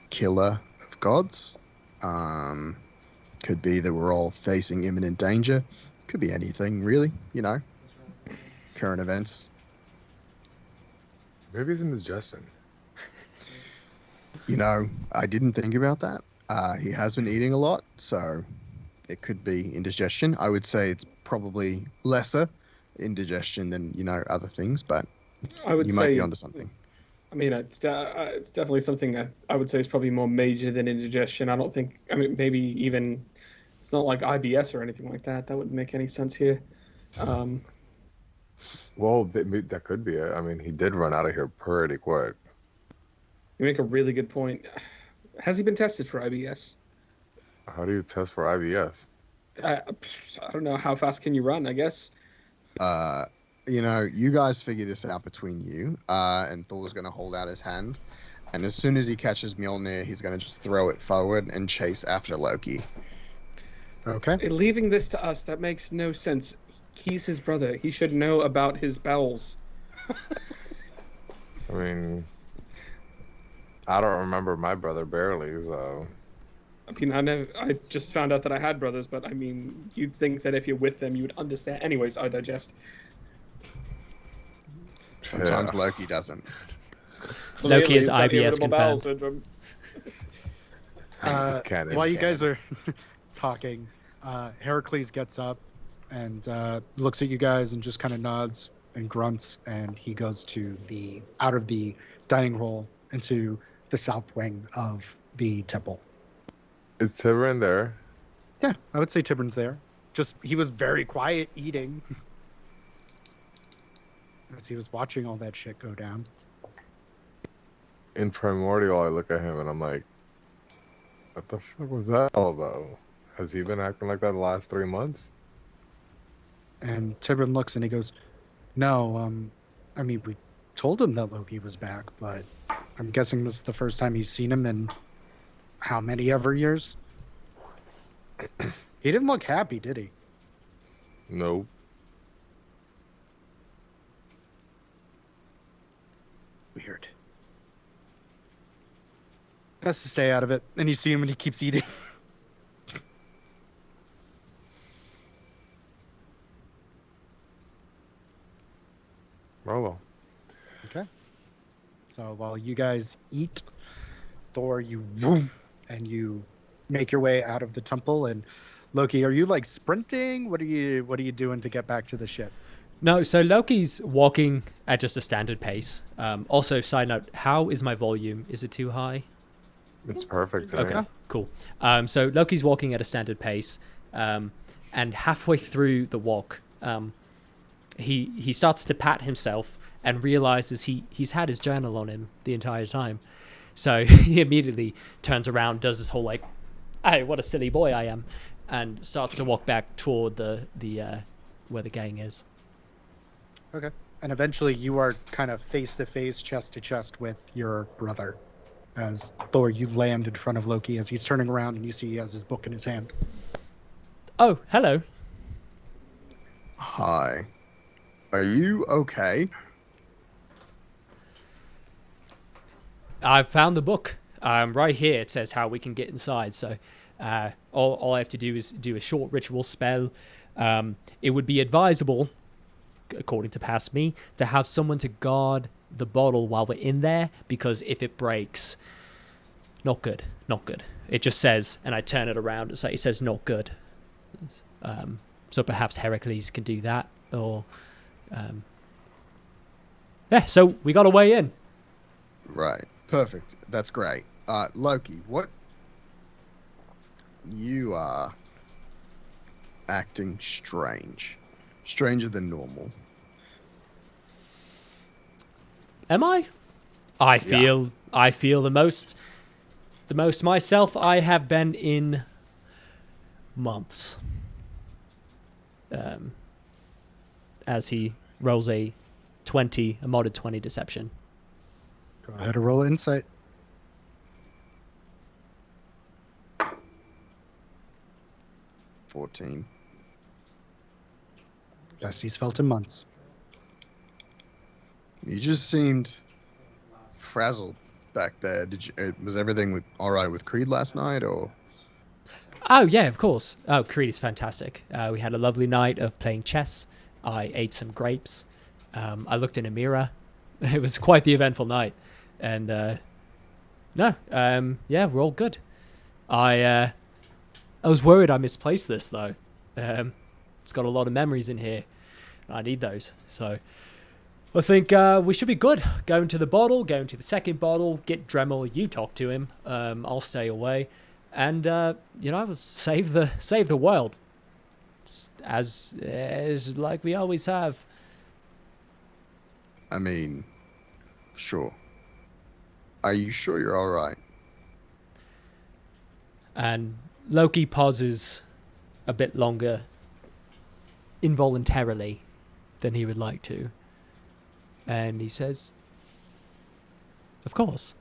killer of gods. Could be that we're all facing imminent danger. Could be anything, really, you know. Current events. Maybe it's indigestion. You know, I didn't think about that. He has been eating a lot, so it could be indigestion. I would say it's probably lesser indigestion than, you know, other things, but I would you say, might be onto something. I mean, it's definitely something I would say is probably more major than indigestion. I don't think. I mean, maybe even it's not like IBS or anything like that. That wouldn't make any sense here. Well, that could be it. I mean, he did run out of here pretty quick. You make a really good point. Has he been tested for IBS? How do you test for IBS? I don't know. How fast can you run? I guess. You know, you guys figure this out between you, and Thor's going to hold out his hand, and as soon as he catches Mjolnir, he's going to just throw it forward and chase after Loki. Okay. Leaving this to us, that makes no sense. He's his brother. He should know about his bowels. I mean, I don't remember my brother barely, so. I mean, I just found out that I had brothers, but I mean, you'd think that if you're with them, you would understand. Anyways, I digest. Sometimes Yeah. Loki doesn't. Loki Clearly, is he's got IBS irritable bowel confirmed. syndrome. Canon. While you canon. guys are talking, Heracles gets up and looks at you guys and just kind of nods and grunts, and he goes to out of the dining hall into the south wing of the temple. Is Tiberin there? Yeah, I would say Tiberin's there. Just he was very quiet eating as he was watching all that shit go down. In Primordial, I look at him and I'm like, what the fuck was that all about? Has he been acting like that the last 3 months? And Tiberin looks and he goes, "No, I mean, we told him that Loki was back, but I'm guessing this is the first time he's seen him in how many ever years? He didn't look happy, did he? Nope. Weird. Has to stay out of it. And you see him and he keeps eating. Oh, Okay. So while you guys eat, Thor, you boom, and you make your way out of the temple. And Loki, are you like sprinting? What are you doing to get back to the ship? No, so Loki's walking at just a standard pace. Also, side note, how is my volume? Is it too high? it's perfect. Right? Okay, cool. So Loki's walking at a standard pace, and halfway through the walk, he starts to pat himself and realizes he's had his journal on him the entire time. So he immediately turns around, does this whole like, "Hey, what a silly boy I am," and starts to walk back toward the where the gang is. Okay. And eventually you are kind of face to face, chest to chest with your brother. As Thor, you land in front of Loki as he's turning around and you see he has his book in his hand. Oh, hello. Hi. Are you okay? I've found the book. Right here it says how we can get inside. So all I have to do is do a short ritual spell. It would be advisable, according to past me, to have someone to guard the bottle while we're in there, because if it breaks, not good. It just says, and I turn it around, so it says not good. So perhaps Heracles can do that, or yeah. So we got a way in. Right. Perfect. That's great. Loki, what? You are acting strange. Stranger than normal. Am I? I feel the most myself I have been in months. As he rolls a modded 20 deception. Go ahead and roll insight. 14. Best he's felt in months. You just seemed frazzled back there. Was everything all right with Creed last night, or? Oh, yeah, of course. Oh, Creed is fantastic. We had a lovely night of playing chess. I ate some grapes. I looked in a mirror. It was quite the eventful night. And, yeah, we're all good. I was worried I misplaced this, though. It's got a lot of memories in here. I need those. So I think we should be good. Going to the bottle, going to the second bottle, get Dremel, you talk to him. I'll stay away. And, save the world. As like we always have. I mean, sure. Are you sure you're all right? And Loki pauses a bit longer, involuntarily, than he would like to. And he says, "Of course.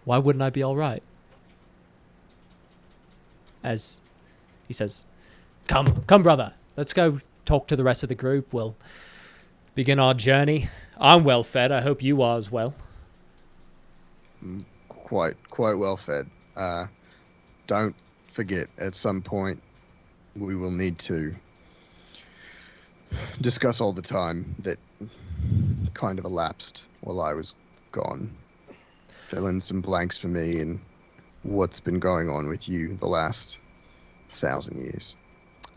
Why wouldn't I be all right?" As he says, Come, brother. Let's go talk to the rest of the group. We'll begin our journey. I'm well fed. I hope you are as well. Quite well fed. Don't forget, at some point, we will need to discuss all the time that kind of elapsed while I was gone. Fill in some blanks for me and what's been going on with you the last 1,000 years.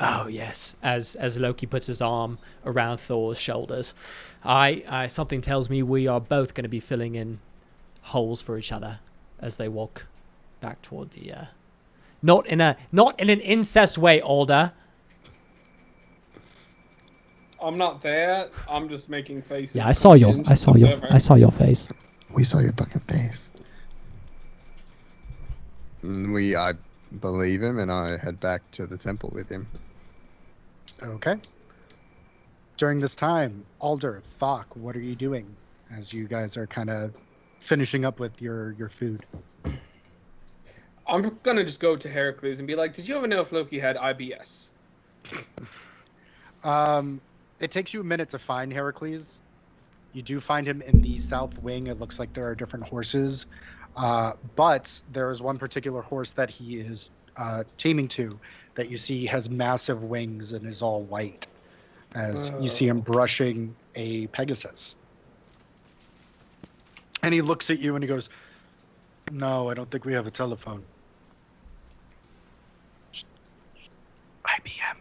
Oh yes, as Loki puts his arm around Thor's shoulders, I something tells me we are both going to be filling in holes for each other as they walk back toward the not in an incest way, Alder. I'm not that. I'm just making faces. Yeah, I saw your face. We saw your fucking face. I believe him, and I head back to the temple with him. Okay. during this time, Alder, Thok, what are you doing as you guys are kind of finishing up with your food? I'm gonna just go to Heracles and be like, "Did you ever know if Loki had IBS?" It takes you a minute to find Heracles. You do find him in the south wing. It looks like there are different horses, but there is one particular horse that he is taming to that you see has massive wings and is all white, as you see him brushing a Pegasus. And he looks at you and he goes, "No, I don't think we have a telephone." IBM.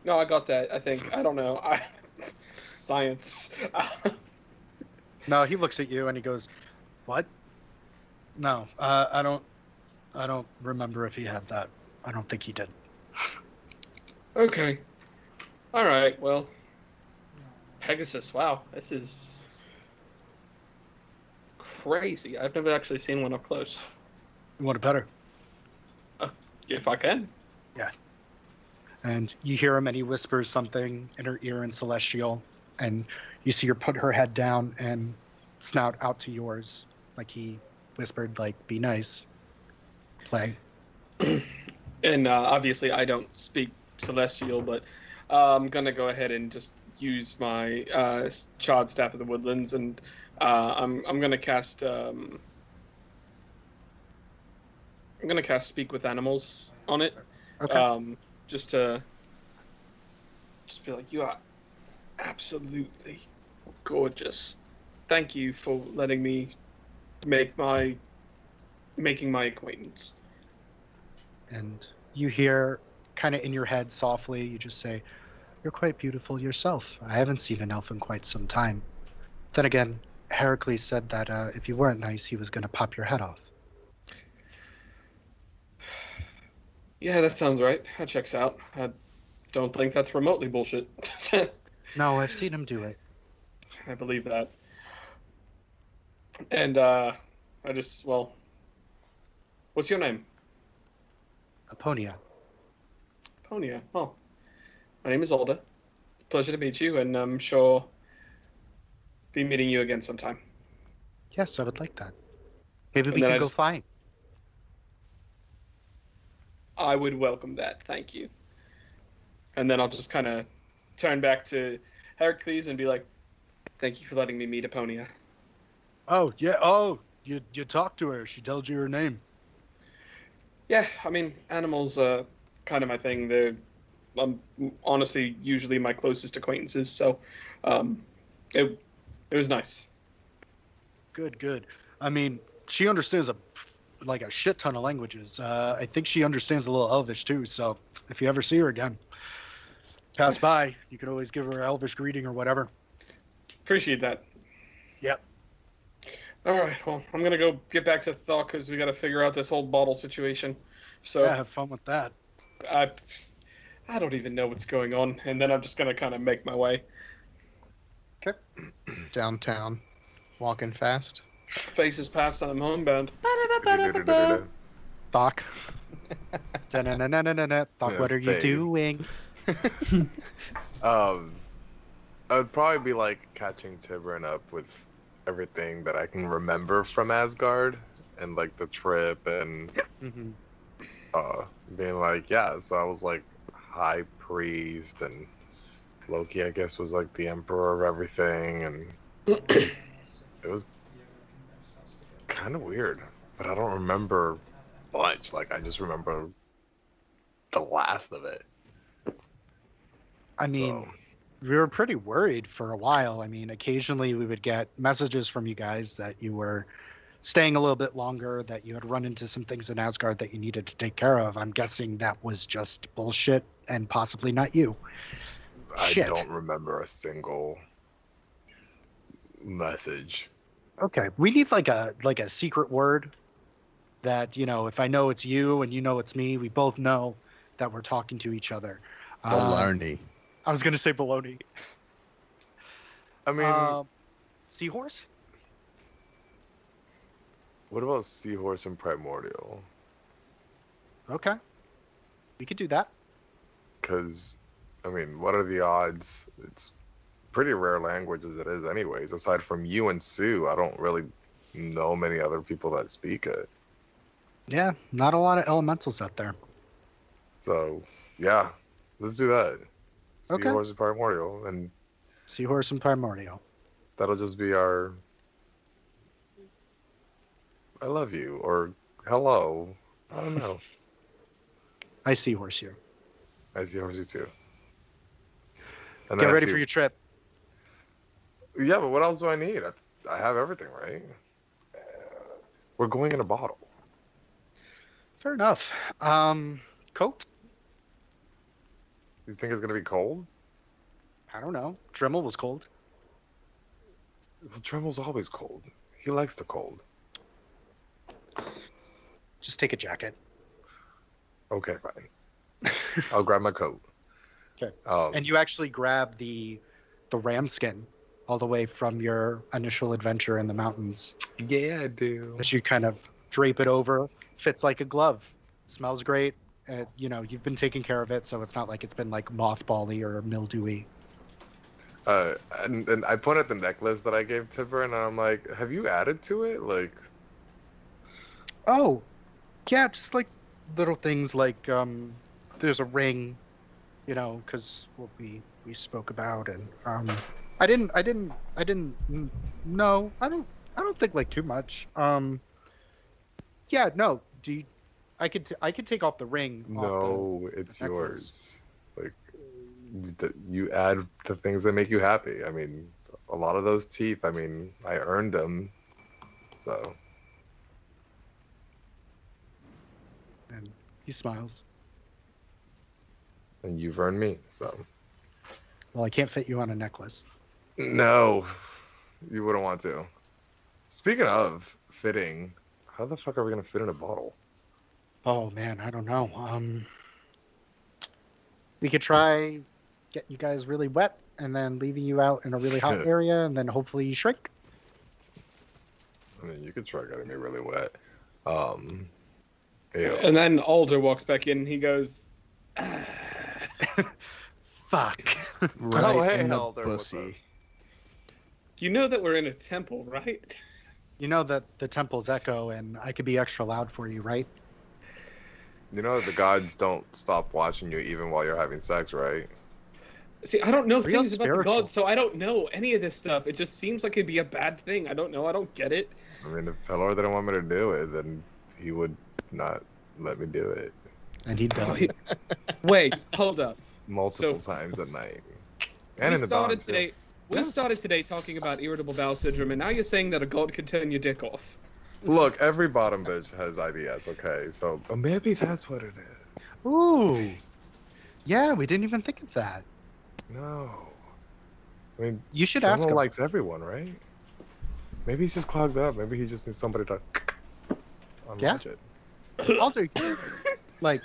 No, I got that. I think I don't know. Science. No, he looks at you and he goes, "What? No, I don't remember if he had that. I don't think he did." Okay. All right. Well, Pegasus. Wow, this is crazy. I've never actually seen one up close. You want it better? If I can. Yeah. And you hear him and he whispers something in her ear in Celestial, and you see her put her head down and snout out to yours, like he whispered, like, "Be nice. Play." And obviously, I don't speak Celestial, but I'm gonna go ahead and just use my Chod Staff of the Woodlands, and I'm gonna cast Speak with Animals on it. Okay. Just to be like, "You are absolutely gorgeous. Thank you for letting me making my acquaintance." And you hear, kind of in your head softly, you just say, "You're quite beautiful yourself. I haven't seen an elf in quite some time." Then again, Heracles said that if you weren't nice, he was going to pop your head off. Yeah, that sounds right. That checks out. I don't think that's remotely bullshit. No, I've seen him do it. I believe that. And what's your name? Aponia. Ponia. Oh, my name is Alda. It's a pleasure to meet you, and I'm sure be meeting you again sometime. Yes, I would like that. Maybe we And then can go flying. I would welcome that. Thank you. And then I'll just kind of turn back to Heracles and be like, "Thank you for letting me meet Aponia." Oh, yeah. Oh, you talked to her. She told you her name. Yeah, I mean, animals are kind of my thing. I'm honestly usually my closest acquaintances, so it was nice. Good, good. I mean, she understands a shit ton of languages. I think she understands a little Elvish too. So if you ever see her again, pass by. You could always give her an Elvish greeting or whatever. Appreciate that. Yep. All right, well, I'm gonna go get back to Thought because we got to figure out this whole bottle situation. So Yeah, have fun with that. I don't even know what's going on, and then I'm just gonna kind of make my way. Okay. Downtown, walking fast. Faces past, and I'm homebound. Thok. Thok, what are you fade. doing? I would probably be like catching Tiburon up with everything that I can remember from Asgard and like the trip and Mm-hmm. being like, yeah, so I was like high priest and Loki, I guess, was like the emperor of everything, and it was kind of weird, but I don't remember much. Like, I just remember the last of it. I mean, So, we were pretty worried for a while. I mean, occasionally we would get messages from you guys that you were staying a little bit longer, that you had run into some things in Asgard that you needed to take care of. I'm guessing that was just bullshit and possibly not you. I Shit. don't remember a single message. Okay, we need like a secret word that, if I know it's you and you know it's me, we both know that we're talking to each other. Blarney. I was gonna say baloney. I mean, Seahorse? what about Seahorse and Primordial? Okay, we could do that. Because, I mean, what are the odds? It's pretty rare language as it is anyways. Aside from you and Sue, I don't really know many other people that speak it. Yeah, not a lot of elementals out there. So, yeah, let's do that. Okay. Seahorse and Primordial, and Seahorse and Primordial. that'll just be our I love you or hello. I don't know. I Seahorse you. I Seahorse you too. And Get then ready for your trip. Yeah, but what else do I need? I have everything, right? We're going in a bottle. Fair enough. Coat? You think it's gonna be cold? I don't know. Dremel was cold. Well, Dremel's always cold. He likes the cold. Just take a jacket. Okay, fine. I'll grab my coat. Okay. And you actually grab the ram skin all the way from your initial adventure in the mountains. Yeah, I do. As you kind of drape it over, fits like a glove. Smells great. You've been taking care of it, so it's not like it's been like mothbally or mildewy. And I point at the necklace that I gave Tipper, and I'm like, "Have you added to it?" Like, Oh, yeah, just like little things like there's a ring, because what we spoke about, and I didn't no, I don't think like too much. Yeah, no. I could take off the ring. no, it's the necklace. yours. Like, you add the things that make you happy. I mean, a lot of those teeth. I mean, I earned them, so. And he smiles. And you've earned me, so. Well, I can't fit you on a necklace. No, you wouldn't want to. Speaking of fitting, how the fuck are we gonna fit in a bottle? Oh man, I don't know. We could try getting you guys really wet and then leaving you out in a really hot area, and then hopefully you shrink. I mean, you could try getting me really wet. Ew. And then Alder walks back in and he goes, Fuck. Right Oh, hey, in the Elder, what's up? pussy. you know that we're in a temple, right? You know that the temples echo, and I could be extra loud for you, right? You know the gods don't stop watching you even while you're having sex, right? See, I don't know Real things about the spiritual. gods, so I don't know any of this stuff. It just seems like it'd be a bad thing. I don't know. I don't get it. I mean, if Pelor didn't want me to do it, then he would not let me do it And he does it. Wait, hold up. multiple So- times at night. And We in the started dawn, too. today. We started today talking about irritable bowel syndrome, and now you're saying that a god could turn your dick off. Look, every bottom bitch has IBS, okay? So maybe that's what it is. Ooh. Yeah, we didn't even think of that. No. I mean, You should ask Dremel him. likes everyone, right? Maybe he's just clogged up. Maybe he just needs somebody to unlatch it. Alter, like,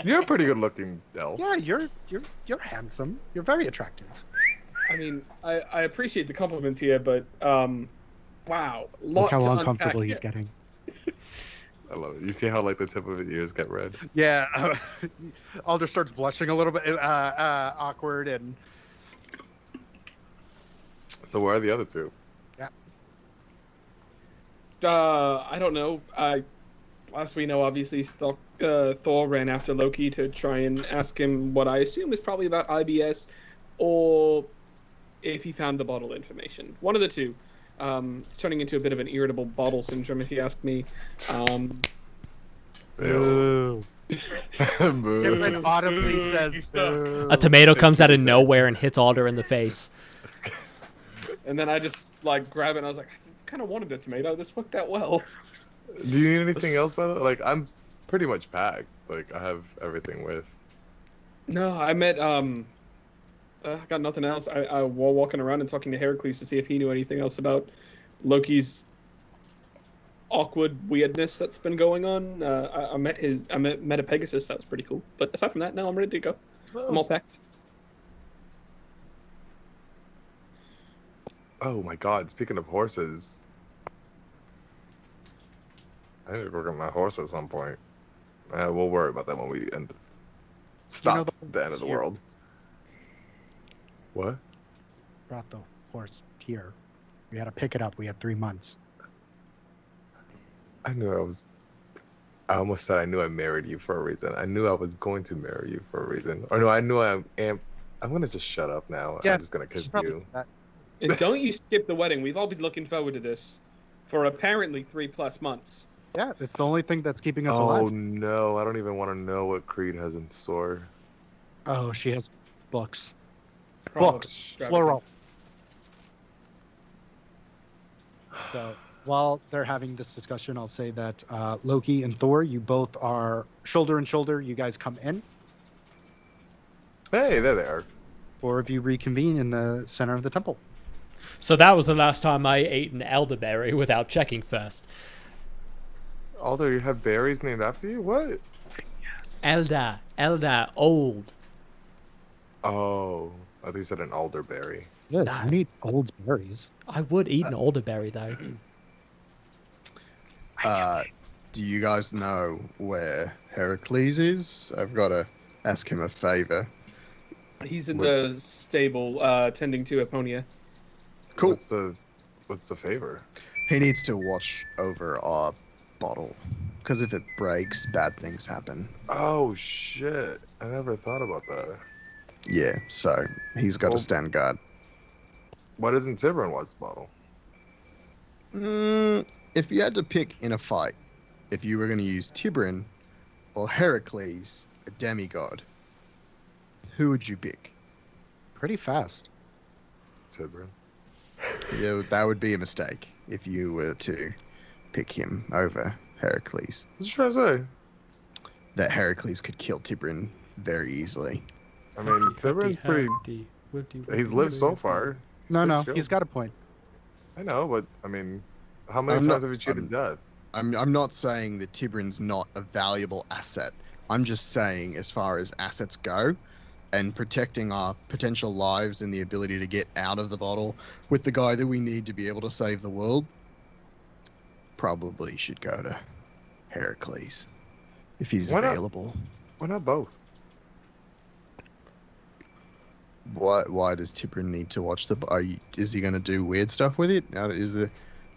You're a pretty good looking elf. yeah, you're handsome. You're very attractive. I mean, I appreciate the compliments here, but wow, Look how to uncomfortable unpack he's here. getting. I love it. You see how like the tip of his ears get red? Yeah, Alder starts blushing a little bit, awkward, and So where are the other two? I don't know. Last we know, obviously, Thor ran after Loki to try and ask him what I assume is probably about IBS, or if he found the bottle information. One of the two. It's turning into a bit of an irritable bottle syndrome, if you ask me. Boo. Boo. Different audibly says boo. A tomato comes out of nowhere and hits Alder in the face. And then I just grab it and I was like, I kind of wanted a tomato. This worked out well. Do you need anything else, by the way? Like, I'm pretty much packed. Like, I have everything with. No, I met I got nothing else. I was walking around and talking to Heracles to see if he knew anything else about Loki's awkward weirdness that's been going on. I met a Pegasus. That was pretty cool. But aside from that, no, I'm ready to go. I'm all packed. Oh my god, speaking of horses. I need to work on my horse at some point. We'll worry about that when we end Stop the the end of the here. world. What? Brought the horse here. We had to pick it up. We had 3 months. I knew I was. I almost said I knew I married you for a reason. I knew I was going to marry you for a reason. Or no, I knew I am. I'm gonna just shut up now. Yeah, I'm just gonna kiss you. And don't you skip the wedding. We've all been looking forward to this for apparently 3+ months. Yeah, it's the only thing that's keeping us Oh alive. no, I don't even want to know what Creed has in store. Oh, she has books. Probably Books, extravagant. plural. So while they're having this discussion, I'll say that Loki and Thor, you both are shoulder and shoulder. You guys come in. Hey, there they are. 4 of you reconvene in the center of the temple. So that was the last time I ate an elderberry without checking first. Alder, you have berries named after you? What? Elder, old. Oh, I thought you said an alderberry. Yeah, Nah. you need old berries. I would eat an elderberry though. Do you guys know where Heracles is? I've got to ask him a favor. He's in What? the stable tending to Eponia. Cool. What's the favor? He needs to watch over our bottle, because if it breaks, bad things happen. Oh shit! I never thought about that. Yeah, so he's got to Well- stand guard. Why doesn't Tiburon watch the bottle? If you had to pick in a fight, if you were going to use Tiburon or Heracles, a demigod, who would you pick? Pretty fast. Tiburon. Yeah, that would be a mistake if you were to pick him over Heracles. What you trying to say? That Heracles could kill Tiburon very easily. I mean, Tiburon's pretty. He's lived so far. He's No, pretty no, skilled. he's got a point. I know, but I mean, how many I'm times not- have you cheated death? I'm not saying that Tiburon's not a valuable asset. I'm just saying, as far as assets go, and protecting our potential lives and the ability to get out of the bottle with the guy that we need to be able to save the world, probably should go to Heracles if he's Why not? available. Why not both? Why does Tiburon need to watch the? Is he going to do weird stuff with it?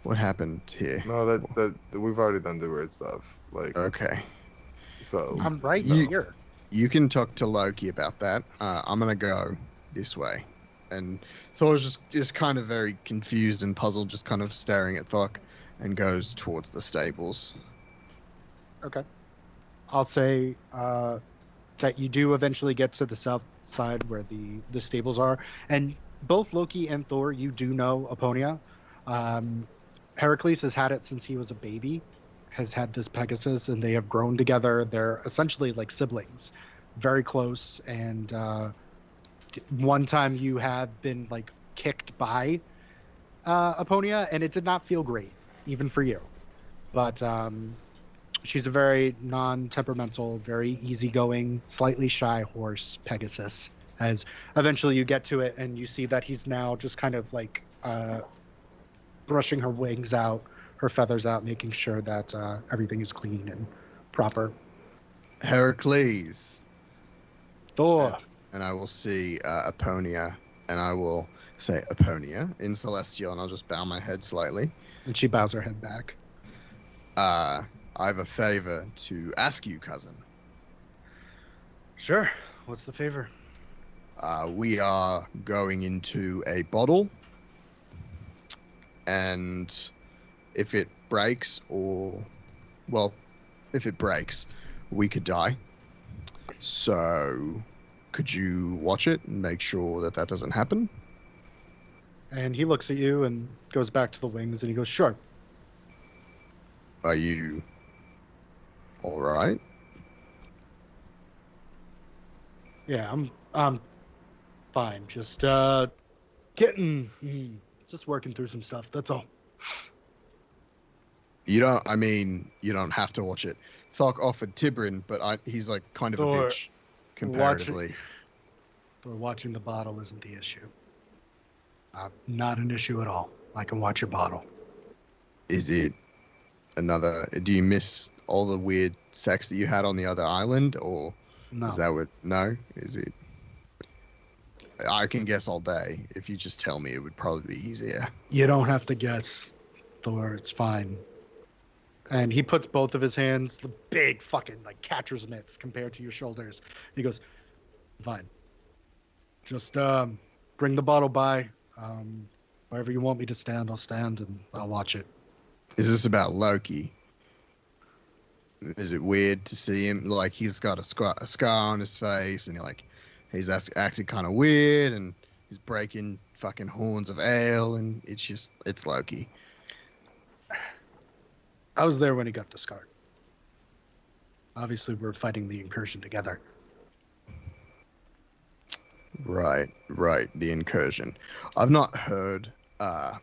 What happened here? No, that we've already done the weird stuff. Like, Okay. so I'm right You- here. You can talk to Loki about that. I'm gonna go this way, and Thor's just kind of very confused and puzzled, just kind of staring at Thok, and goes towards the stables. Okay. I'll say that you do eventually get to the south side where the stables are, and both Loki and Thor, you do know Eponia. Heracles has had it since he was a baby, has had this Pegasus, and they have grown together. They're essentially like siblings, very close. And one time you have been like kicked by Eponia, and it did not feel great, even for you. But she's a very non-temperamental, very easygoing, slightly shy horse, Pegasus. As eventually you get to it, and you see that he's now just kind of like brushing her wings out, her feathers out, making sure that everything is clean and proper. Heracles, Thor, and I will see Eponia, and I will say Eponia in Celestial, and I'll just bow my head slightly. and she bows her head back. I have a favor to ask you, cousin. Sure. What's the favor? We are going into a bottle, and if it breaks, if it breaks, we could die. So, could you watch it and make sure that that doesn't happen? And he looks at you and goes back to the wings, and he goes, "Sure." Are you all right? Yeah, I'm fine. Just just working through some stuff. That's all. You don't have to watch it. Thok offered Tiburon, but he's like kind of a Thor, bitch comparatively. Or watching the bottle isn't the issue. Not an issue at all. I can watch your bottle. Is it do you miss all the weird sex that you had on the other island, or No. Is that what? No? Is it? I can guess all day. If you just tell me, it would probably be easier. You don't have to guess, Thor. It's fine. And he puts both of his hands, the big fucking like catcher's mitts compared to your shoulders. He goes, fine. Just bring the bottle by. Wherever you want me to stand, I'll stand and I'll watch it. Is this about Loki? Is it weird to see him like he's got a scar on his face and he's acting kind of weird and he's breaking fucking horns of ale and it's Loki. I was there when he got the scar. Obviously, we're fighting the incursion together. Right. The incursion. I've not heard about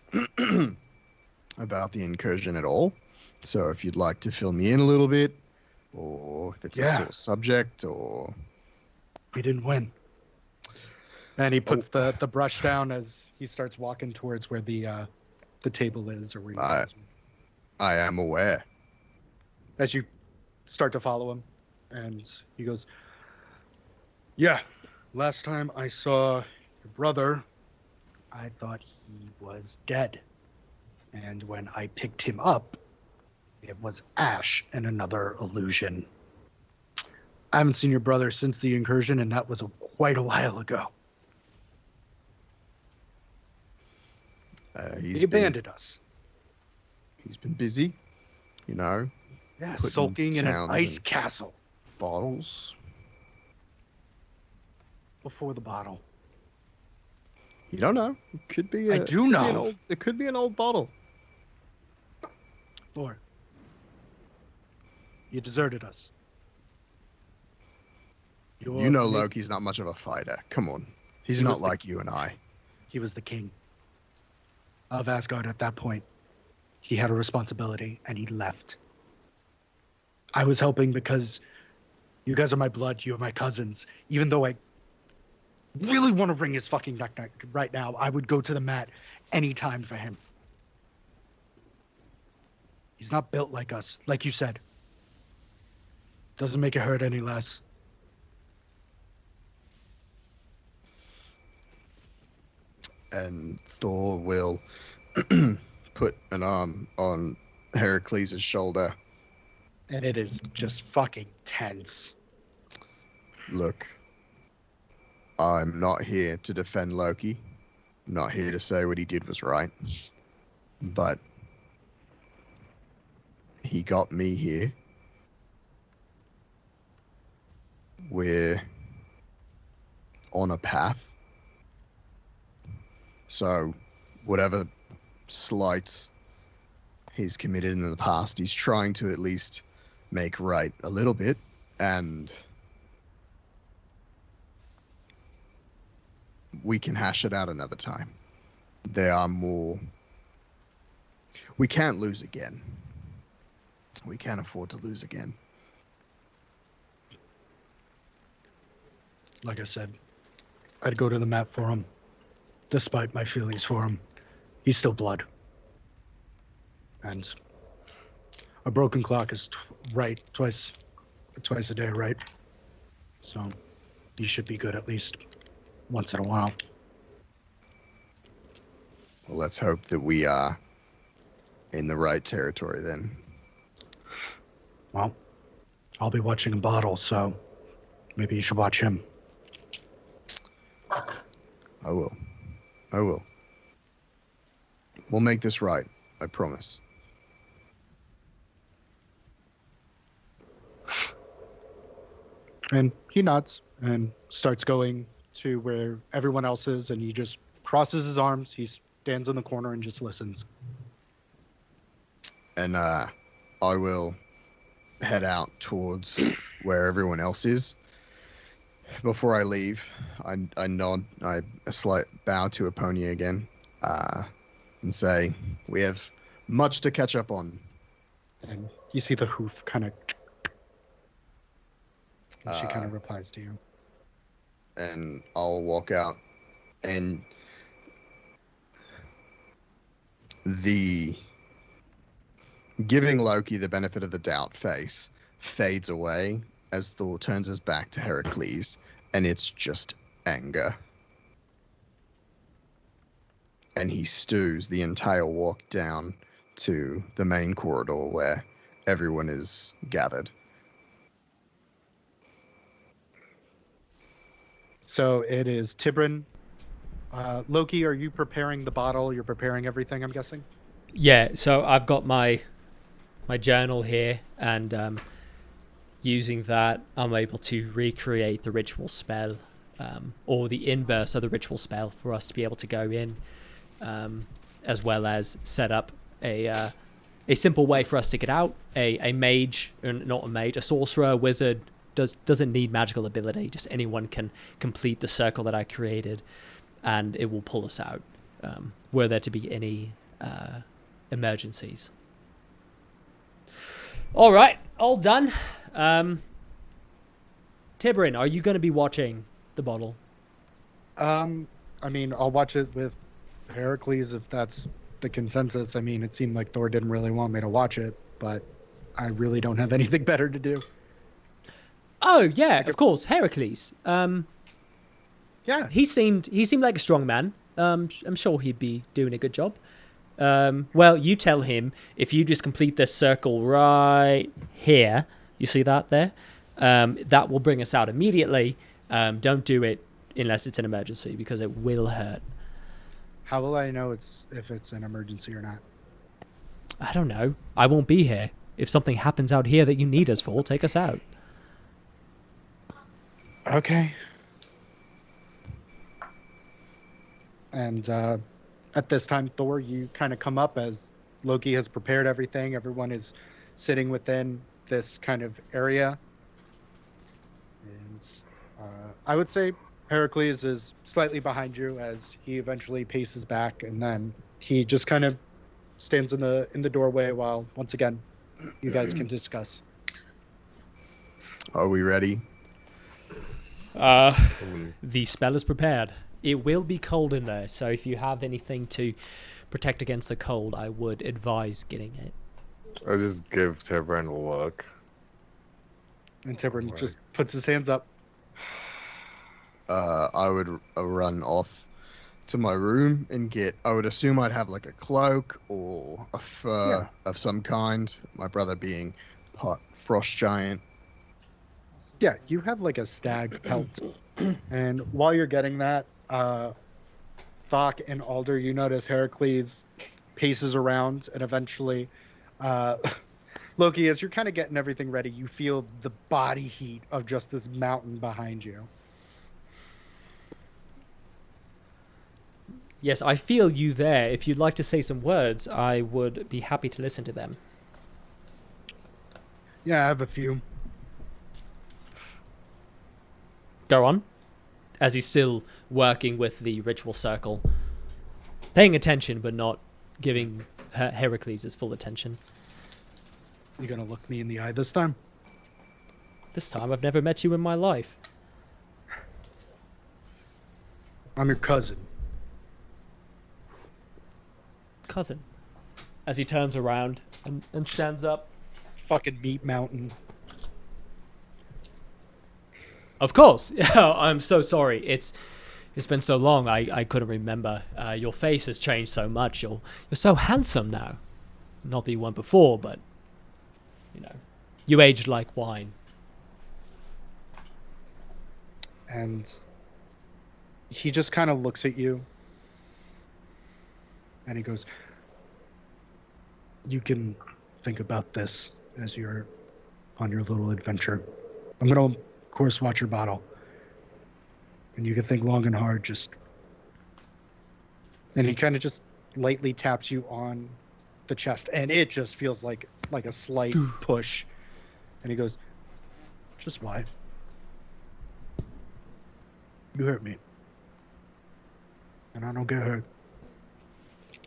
the incursion at all. So if you'd like to fill me in a little bit, or if it's a sore subject, or we didn't win. And he puts the brush down as he starts walking towards where the table is, or where you guys. I am aware. As you start to follow him, and he goes, "Yeah, last time I saw your brother, I thought he was dead. And when I picked him up, it was ash and another illusion. I haven't seen your brother since the incursion, and that was quite a while ago. He abandoned us. He's been busy, Yeah, sulking in an ice and castle bottles. before the bottle. You don't know. It could be. I do know. It could be an old bottle. Thor, you deserted us. You know Loki's not much of a fighter. Come on. He's not like you and I. He was the king of Asgard at that point. He had a responsibility, and he left. I was helping because you guys are my blood. You are my cousins. Even though I really want to wring his fucking neck right now, I would go to the mat anytime for him. He's not built like us, like you said. Doesn't make it hurt any less. And Thor will put an arm on Heracles' shoulder. And it is just fucking tense. Look, I'm not here to defend Loki. I'm not here to say what he did was right. But he got me here. We're on a path. So, whatever slights he's committed in the past, he's trying to at least make right a little bit. And we can hash it out another time. There are more. We can't lose again. We can't afford to lose again. Like I said, I'd go to the mat for him. Despite my feelings for him, he's still blood. And a broken clock is right twice a day, right? So you should be good at least once in a while. Well, let's hope that we are in the right territory then. Well, I'll be watching a bottle, so maybe you should watch him. I will. We'll make this right. I promise. And he nods and starts going to where everyone else is, and he just crosses his arms. He stands in the corner and just listens. And I will head out towards where everyone else is. Before I leave, I nod, a slight bow to Aponia again, and say, we have much to catch up on. And you see the hoof kind of... And she kind of replies to you. And I'll walk out, and the giving Loki the benefit of the doubt face fades away as Thor turns his back to Heracles, and it's just anger. And he stews the entire walk down to the main corridor where everyone is gathered. So it is Tibrin. Loki, are you preparing the bottle? You're preparing everything, I'm guessing? Yeah, so I've got my journal here, and using that, I'm able to recreate the ritual spell, or the inverse of the ritual spell, for us to be able to go in, as well as set up a simple way for us to get out. A mage, not a mage, a sorcerer, a wizard, doesn't need magical ability. Just anyone can complete the circle that I created, and it will pull us out, were there to be any emergencies. All right, all done. Tibrin, are you going to be watching the bottle? I mean, I'll watch it with Heracles if that's the consensus. I mean, it seemed like Thor didn't really want me to watch it, but I really don't have anything better to do. Oh yeah, of course, Heracles. Yeah. He seemed like a strong man. I'm sure he'd be doing a good job. Well, you tell him, if you just complete this circle right here, you see that there? That will bring us out immediately. Don't do it unless it's an emergency, because it will hurt. How will I know if it's an emergency or not? I don't know. I won't be here. If something happens out here that you need us for, take us out. Okay. And at this time, Thor, you kind of come up as Loki has prepared everything. Everyone is sitting within this kind of area. And I would say Heracles is slightly behind you as he eventually paces back, and then he just kind of stands in the doorway while, once again, you guys can discuss. Are we ready? The spell is prepared. It will be cold in there, so if you have anything to protect against the cold, I would advise getting it. I just give Tibrin a look. And Tibrin just puts his hands up. I would run off to my room and I would assume I'd have like a cloak or a fur of some kind, my brother being part frost giant. Yeah, you have like a stag pelt. And while you're getting that, Thok and Alder, you notice Heracles paces around, and eventually, Loki, as you're kind of getting everything ready, you feel the body heat of just this mountain behind you. Yes, I feel you there. If you'd like to say some words, I would be happy to listen to them. Yeah, I have a few. Go on. As he's still working with the ritual circle. Paying attention, but not giving Heracles his full attention. You gonna look me in the eye this time? This time I've never met you in my life. I'm your cousin. Cousin. As he turns around and stands up. Fucking meat mountain. Of course. I'm so sorry. It's been so long. I couldn't remember. Your face has changed so much. You're so handsome now. Not that you weren't before, but you know, you aged like wine. And he just kind of looks at you. And he goes, you can think about this as you're on your little adventure. I'm going to, of course, watch your bottle. And you can think long and hard, And he kind of just lightly taps you on the chest. And it just feels like a slight push. And he goes, just why? You hurt me. And I don't get hurt.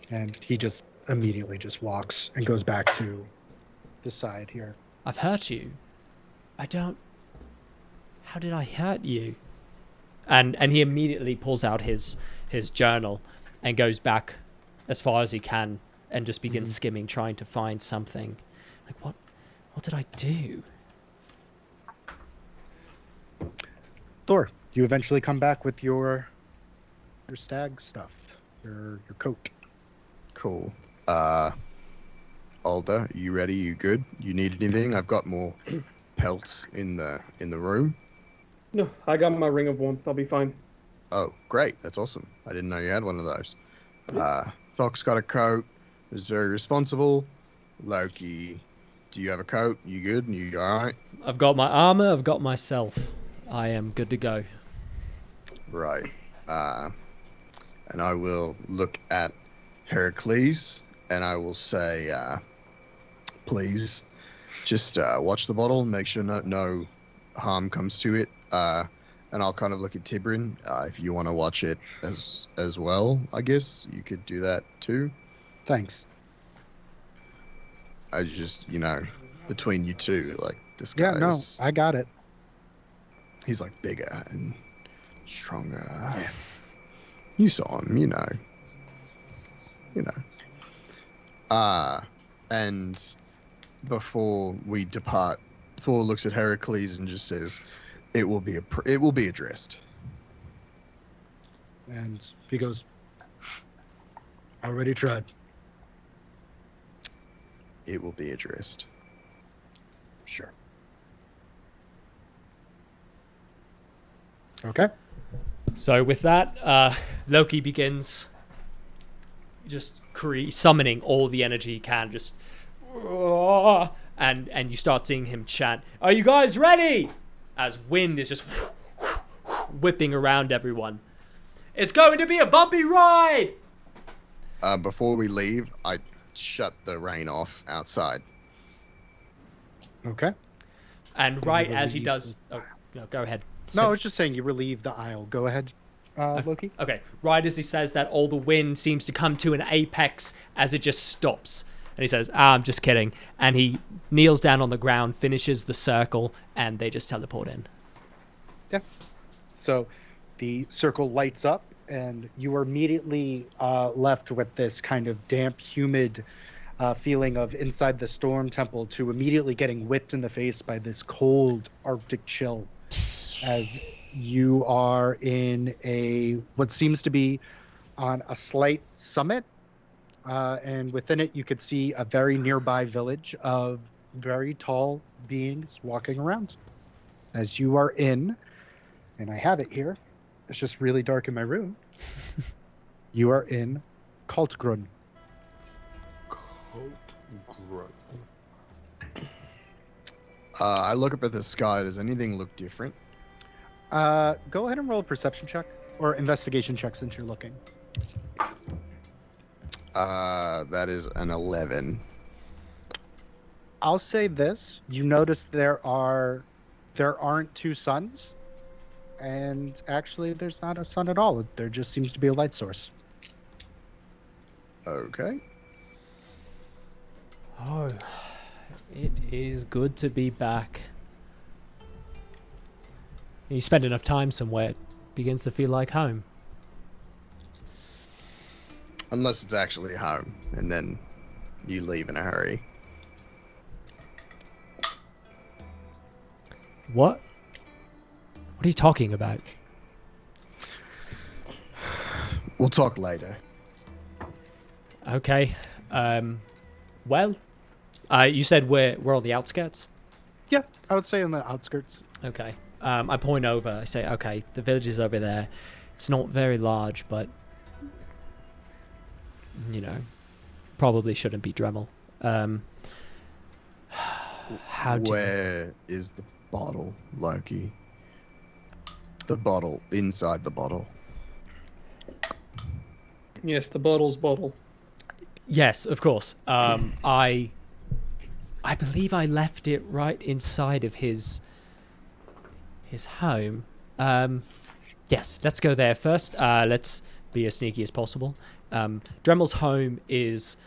And he just immediately just walks and goes back to the side here. I've hurt you. How did I hurt you? And he immediately pulls out his journal and goes back as far as he can and just begins skimming, trying to find something. Like, what did I do? Thor, you eventually come back with your stag stuff, your coat. Cool. Alder, you ready? You good? You need anything? I've got more pelts in the room. No, I got my ring of warmth. I'll be fine. Oh, great. That's awesome. I didn't know you had one of those. Thok's got a coat. Is very responsible. Loki, do you have a coat? You good? You all right? I've got my armor. I've got myself. I am good to go. Right. And I will look at Heracles and I will say, please, just watch the bottle. Make sure no harm comes to it. And I'll kind of look at Tibrin. If you want to watch it as well, I guess you could do that too. Thanks. I just, between you two, like this Yeah, guy. no, I got it. He's like bigger and stronger. Yeah. You saw him, you know. And before we depart, Thor looks at Heracles and just says, "It will be addressed." And he goes, already tried. It will be addressed. Sure. Okay. So with that, Loki begins just summoning all the energy he can, just and you start seeing him chant, "Are you guys ready?" As wind is just whipping around everyone. It's going to be a bumpy ride. Before we leave, I shut the rain off outside. Okay. And right as he does, oh no, go ahead. No, I was just saying you relieve the aisle. Go ahead, Loki. Okay, right as he says that, all the wind seems to come to an apex as it just stops. And he says, I'm just kidding. And he kneels down on the ground, finishes the circle, and they just teleport in. Yeah. So the circle lights up, and you are immediately left with this kind of damp, humid feeling of inside the storm temple to immediately getting whipped in the face by this cold Arctic chill as you are in what seems to be on a slight summit. And within it, you could see a very nearby village of very tall beings walking around. As you are in, and I have it here, it's just really dark in my room. You are in Kaltgrun. I look up at the sky. Does anything look different? Go ahead and roll a perception check or investigation check since you're looking. That is an 11. I'll say this: you notice there aren't two suns, and actually, there's not a sun at all. There just seems to be a light source. Okay. Oh, it is good to be back. You spend enough time somewhere, it begins to feel like home. Unless it's actually home, and then you leave in a hurry. What? What are you talking about? We'll talk later. Okay. Well, you said we're on the outskirts? Yeah, I would say on the outskirts. Okay. I point over. I say, okay, the village is over there. It's not very large, but probably shouldn't be Dremel. Where is the bottle, Loki? The bottle, inside the bottle. Yes, the bottle's bottle. Yes, of course. I believe I left it right inside of his home. Yes, let's go there first. Let's be as sneaky as possible. Dremel's home is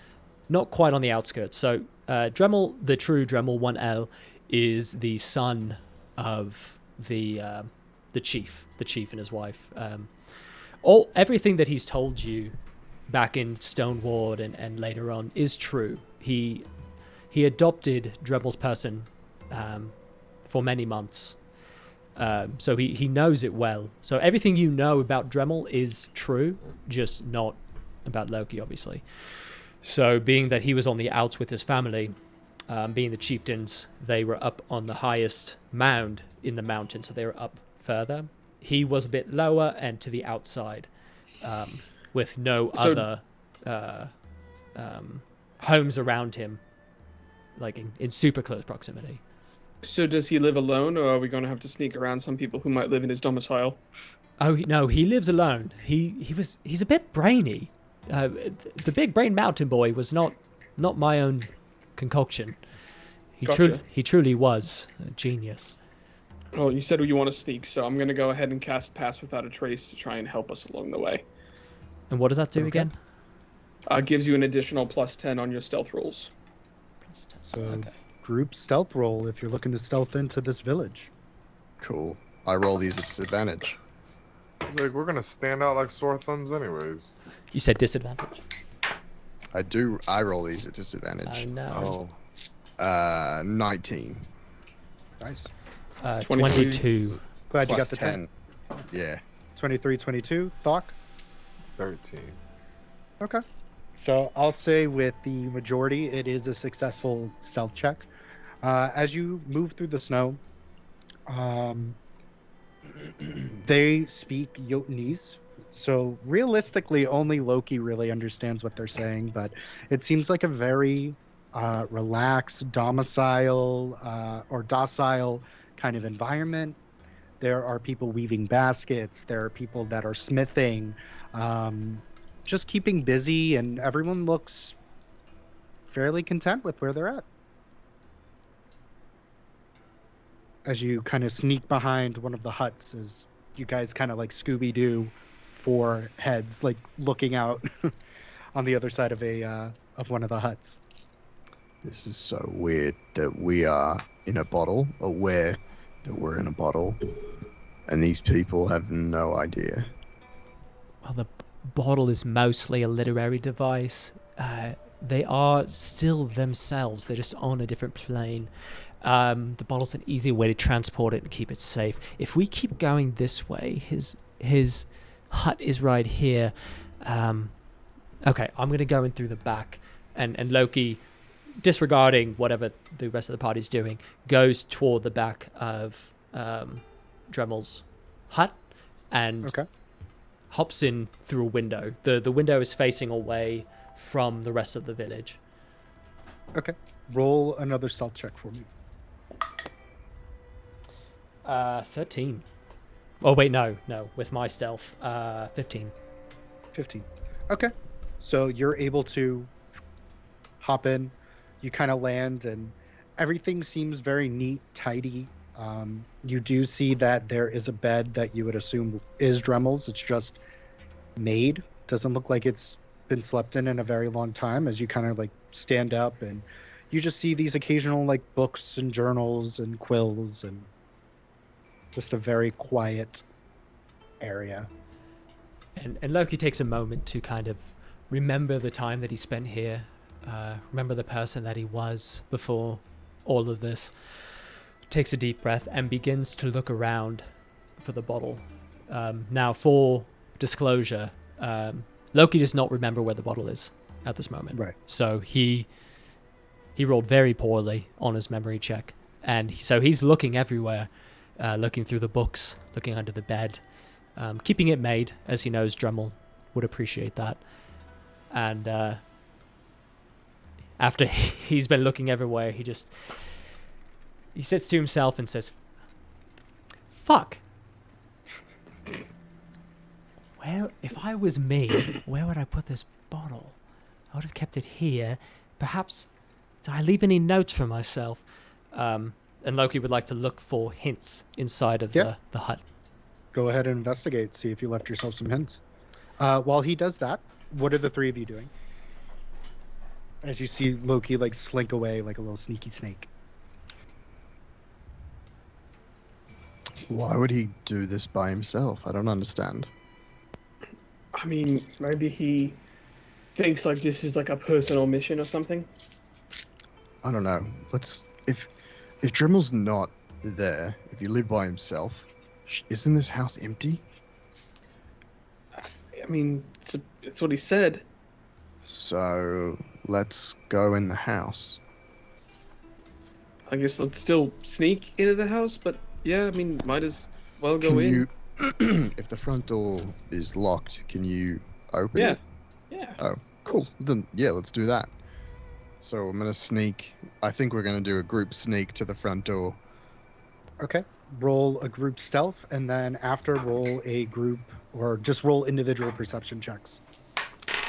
not quite on the outskirts. So Dremel, the true Dremel 1L, is the son of the chief and his wife. Everything that he's told you back in Stoneward and later on is true. He adopted Dremel's person for many months. So he knows it well. So everything you know about Dremel is true, just not about Loki, obviously. So being that he was on the outs with his family, being the chieftains, they were up on the highest mound in the mountain, so they were up further. He was a bit lower and to the outside, with no other homes around him, like in super close proximity. So does he live alone, or are we going to have to sneak around some people who might live in his domicile? Oh no, he lives alone. He's a bit brainy. The big brain mountain boy was not my own concoction. Gotcha. He truly was a genius. Well, you said you want to sneak, so I'm going to go ahead and cast Pass Without a Trace to try and help us along the way. And what does that do again? Gives you an additional +10 on your stealth rolls. So Okay. group stealth roll if you're looking to stealth into this village. Cool. I roll these at disadvantage. It's like we're gonna stand out like sore thumbs anyways. You said disadvantage. I roll these at I disadvantage. know. 19. Nice. 22. Glad you Plus got the 10. Yeah. 23, 22. Thok? 13. Okay. So I'll say with the majority, it is a successful stealth check. As you move through the snow, they speak Jotunese. So realistically, only Loki really understands what they're saying, but it seems like a very relaxed, docile kind of environment. There are people weaving baskets. There are people that are smithing. Just keeping busy, and everyone looks fairly content with where they're at. As you kind of sneak behind one of the huts, as you guys kind of like Scooby-Doo, 4 heads like looking out on the other side of one of the huts. This is so weird that we are in a bottle, aware that we're in a bottle, and these people have no idea. Well, the bottle is mostly a literary device. They are still themselves. They're just on a different plane. The bottle's an easy way to transport it and keep it safe. If we keep going this way, his hut is right here. Okay, I'm going to go in through the back. And Loki, disregarding whatever the rest of the party's doing, goes toward the back of Dremel's hut and hops in through a window. The window is facing away from the rest of the village. Okay. Roll another stealth check for me. 13. Oh, wait, no. With my stealth, 15. 15. Okay. So you're able to hop in. You kind of land, and everything seems very neat, tidy. You do see that there is a bed that you would assume is Dremel's. It's just made. Doesn't look like it's been slept in a very long time, as you kind of like stand up, and you just see these occasional like books and journals and quills, and just a very quiet area. And Loki takes a moment to kind of remember the time that he spent here, remember the person that he was before all of this. Takes a deep breath and begins to look around for the bottle. Now, for disclosure, Loki does not remember where the bottle is at this moment. Right. So he rolled very poorly on his memory check, and so he's looking everywhere, looking through the books, looking under the bed, keeping it made, as he knows Dremel would appreciate that. And after he's been looking everywhere, he sits to himself and says, "Fuck. Well, if I was me, where would I put this bottle? I would have kept it here. Perhaps, did I leave any notes for myself?" And Loki would like to look for hints inside of the hut. Go ahead and investigate, see if you left yourself some hints. While he does that, what are the three of you doing? As you see Loki like slink away like a little sneaky snake. Why would he do this by himself? I don't understand. I mean, maybe he thinks like this is like a personal mission or something. I don't know. If Dremel's not there, if he lived by himself, isn't this house empty? I mean, it's what he said. So let's go in the house. I guess let's still sneak into the house, but yeah, I mean, might as well go Can in. you, if the front door is locked, can you open Yeah. it? Yeah. Oh, cool. Then yeah, let's do that. So I'm gonna sneak. I think we're gonna do a group sneak to the front door. Okay. Roll a group stealth, and then after roll a group, or just roll individual perception checks.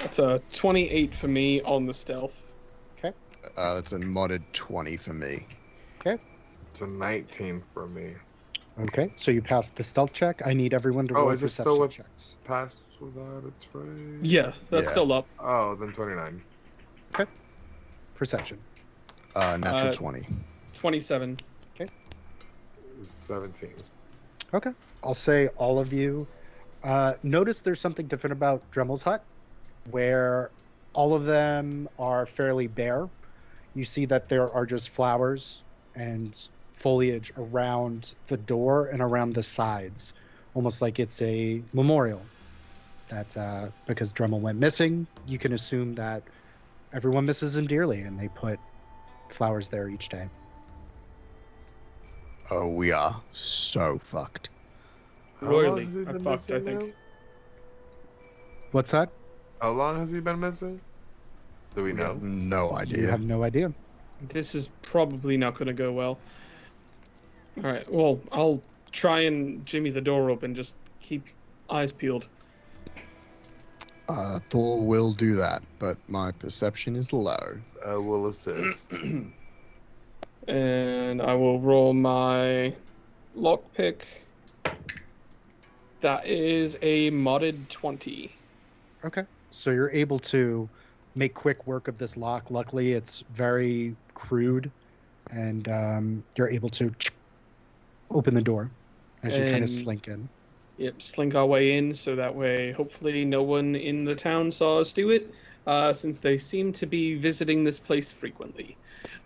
That's a 28 for me on the stealth. That's a modded 20 for me. It's a 19 for me. Okay, so you passed the stealth check. I need everyone to Oh, roll is it still perception with- checks. Passed without a trace. Yeah, that's Yeah. still up. Oh, then 29. Perception. Natural Uh, 20. 27. 17. Okay. I'll say all of you notice there's something different about Dremel's hut, where all of them are fairly bare. You see that there are just flowers and foliage around the door and around the sides, almost like it's a memorial. That because Dremel went missing, you can assume that everyone misses him dearly, and they put flowers there each day. Oh, we are so fucked. How long Royally. has he I been fucked, I missing think. What's that? now? How long has he been missing? Do we We know? have no You idea. have no idea. This is probably not going to go well. All right. Well, I'll try and jimmy the door open. Just keep eyes peeled. Thor will do that, but my perception is low. I will assist. And I will roll my lockpick. That is a modded 20. Okay. So you're able to make quick work of this lock. Luckily, it's very crude, and you're able to open the door as you kind And- of slink in. Yep, slink our way in so that way hopefully no one in the town saw us do it, since they seem to be visiting this place frequently.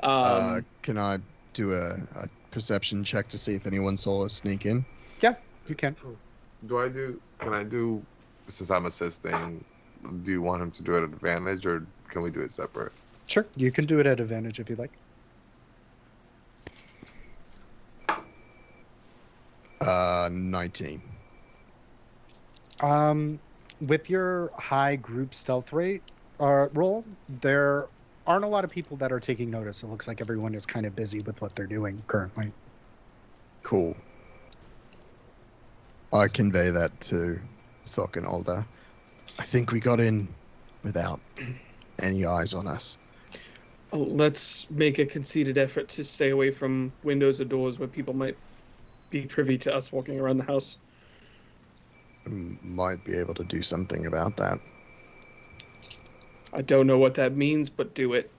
Can I do a perception check to see if anyone saw us sneak in? You can. Can I do, since I'm assisting, do you want him to do it at advantage or can we do it separate? Sure. You can do it at advantage if you like. 19. With your high group stealth rate roll, there aren't a lot of people that are taking notice. It looks like everyone is kind of busy with what they're doing currently. Cool. I convey that to Thok and Alder. I think we got in without any eyes on us. Let's make a conceited effort to stay away from windows or doors where people might be privy to us walking around the house. Might be able to do something about that. I don't know what that means, but do it.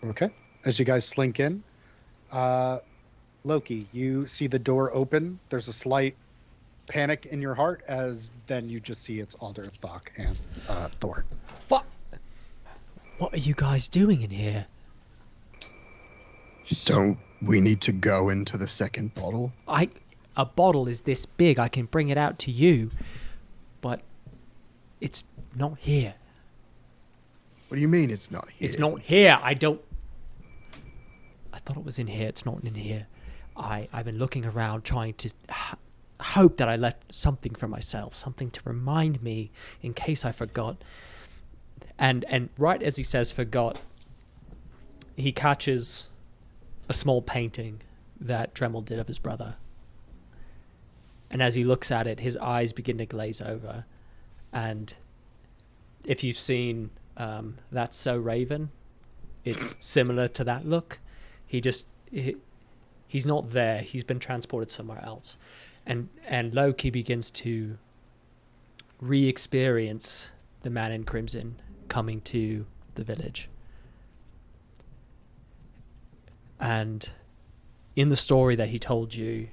Okay. As you guys slink in, Loki, you see the door open. There's a slight panic in your heart as then you just see it's Alder, Thok, and Thor. What? What are you guys doing in here? Don't we need to go into the second bottle? A bottle is this big. I can bring it out to you, but it's not here. What do you mean it's not here? It's not here. I thought it was in here. It's not in here. I've been looking around trying to hope that I left something for myself, something to remind me in case I forgot. And right as he says forgot, he catches a small painting that Dremel did of his brother. And as he looks at it, his eyes begin to glaze over. And if you've seen That's So Raven, it's similar to that look. He's not there. He's been transported somewhere else. And Loki begins to re-experience the man in crimson coming to the village. And in the story that he told you,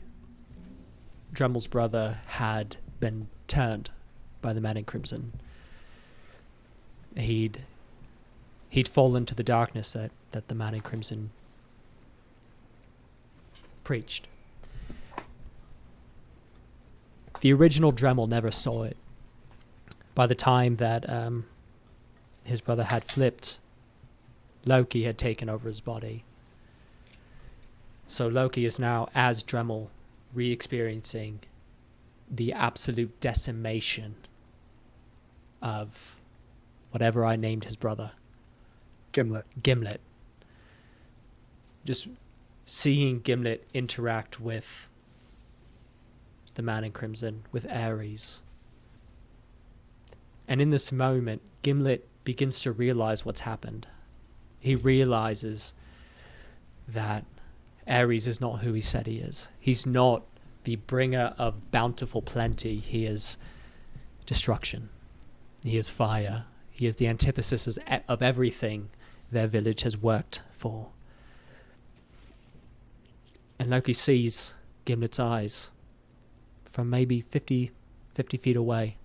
Dremel's brother had been turned by the man in crimson. He'd fallen to the darkness that the man in crimson preached. The original Dremel never saw it. By the time that his brother had flipped, Loki had taken over his body. So Loki is now, as Dremel, re-experiencing the absolute decimation of whatever I named his brother. Gimlet. Just seeing Gimlet interact with the Man in Crimson, with Ares. And in this moment, Gimlet begins to realize what's happened. He realizes that Ares is not who he said he is. He's not the bringer of bountiful plenty. He is destruction. He is fire. He is the antithesis of everything their village has worked for. And Loki sees Gimlet's eyes from maybe 50 feet away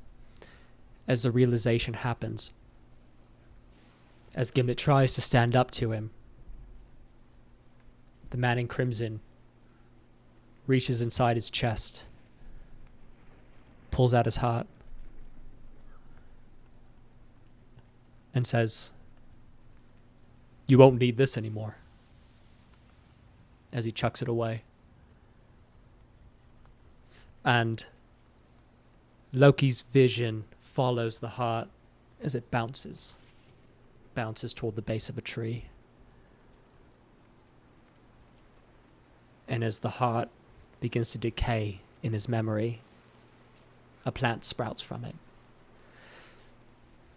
as the realization happens. As Gimlet tries to stand up to him, the Man in Crimson reaches inside his chest, pulls out his heart, and says, "You won't need this anymore," as he chucks it away. And Loki's vision follows the heart as it bounces toward the base of a tree. And as the heart begins to decay in his memory, a plant sprouts from it.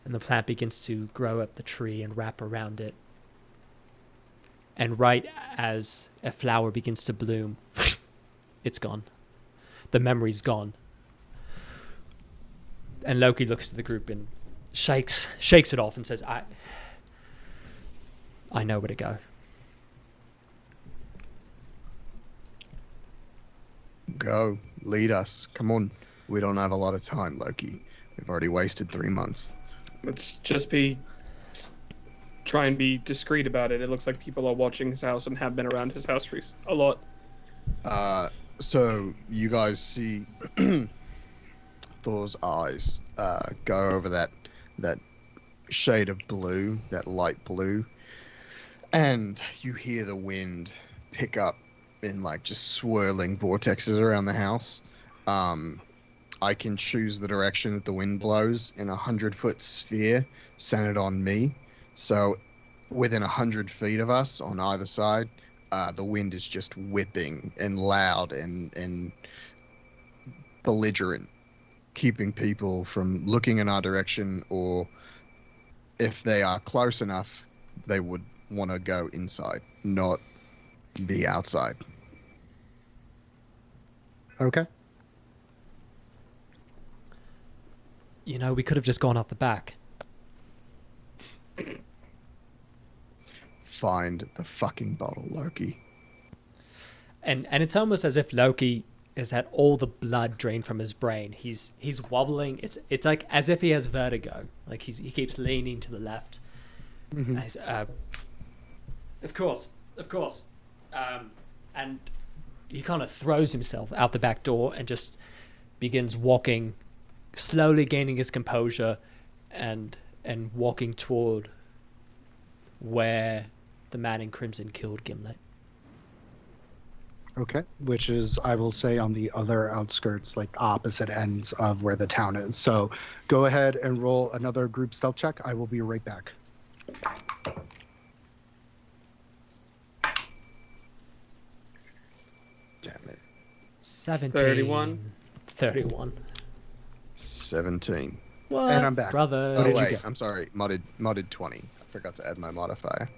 And the plant begins to grow up the tree and wrap around it. And right as a flower begins to bloom, it's gone. The memory's gone. And Loki looks to the group and shakes it off and says, I know where to go. Go. Lead us. Come on. We don't have a lot of time, Loki. We've already wasted 3 months. Let's just try and be discreet about it. It looks like people are watching his house and have been around his house a lot. So you guys see Thor's eyes go over that shade of blue, that light blue, and you hear the wind pick up in like just swirling vortexes around the house. I can choose the direction that the wind blows in 100-foot sphere centered on me. So within 100 feet of us on either side, the wind is just whipping and loud and belligerent, keeping people from looking in our direction, or if they are close enough, they would want to go inside, not be outside. Okay. You know, we could have just gone out the back. Find the fucking bottle, Loki. And it's almost as if Loki has had all the blood drained from his brain. He's wobbling. It's like as if he has vertigo. Like he keeps leaning to the left. Mm-hmm. And he's, of course. And he kind of throws himself out the back door and just begins walking, slowly gaining his composure, and walking toward where the Man in Crimson killed Gimlet. Okay, which is, I will say, on the other outskirts, like opposite ends of where the town is. So go ahead and roll another group stealth check. I will be right back. Damn it. 17. 31. 17. What? And I'm back. Brother. Oh, did you wait. get? I'm sorry. Modded 20. I forgot to add my modifier.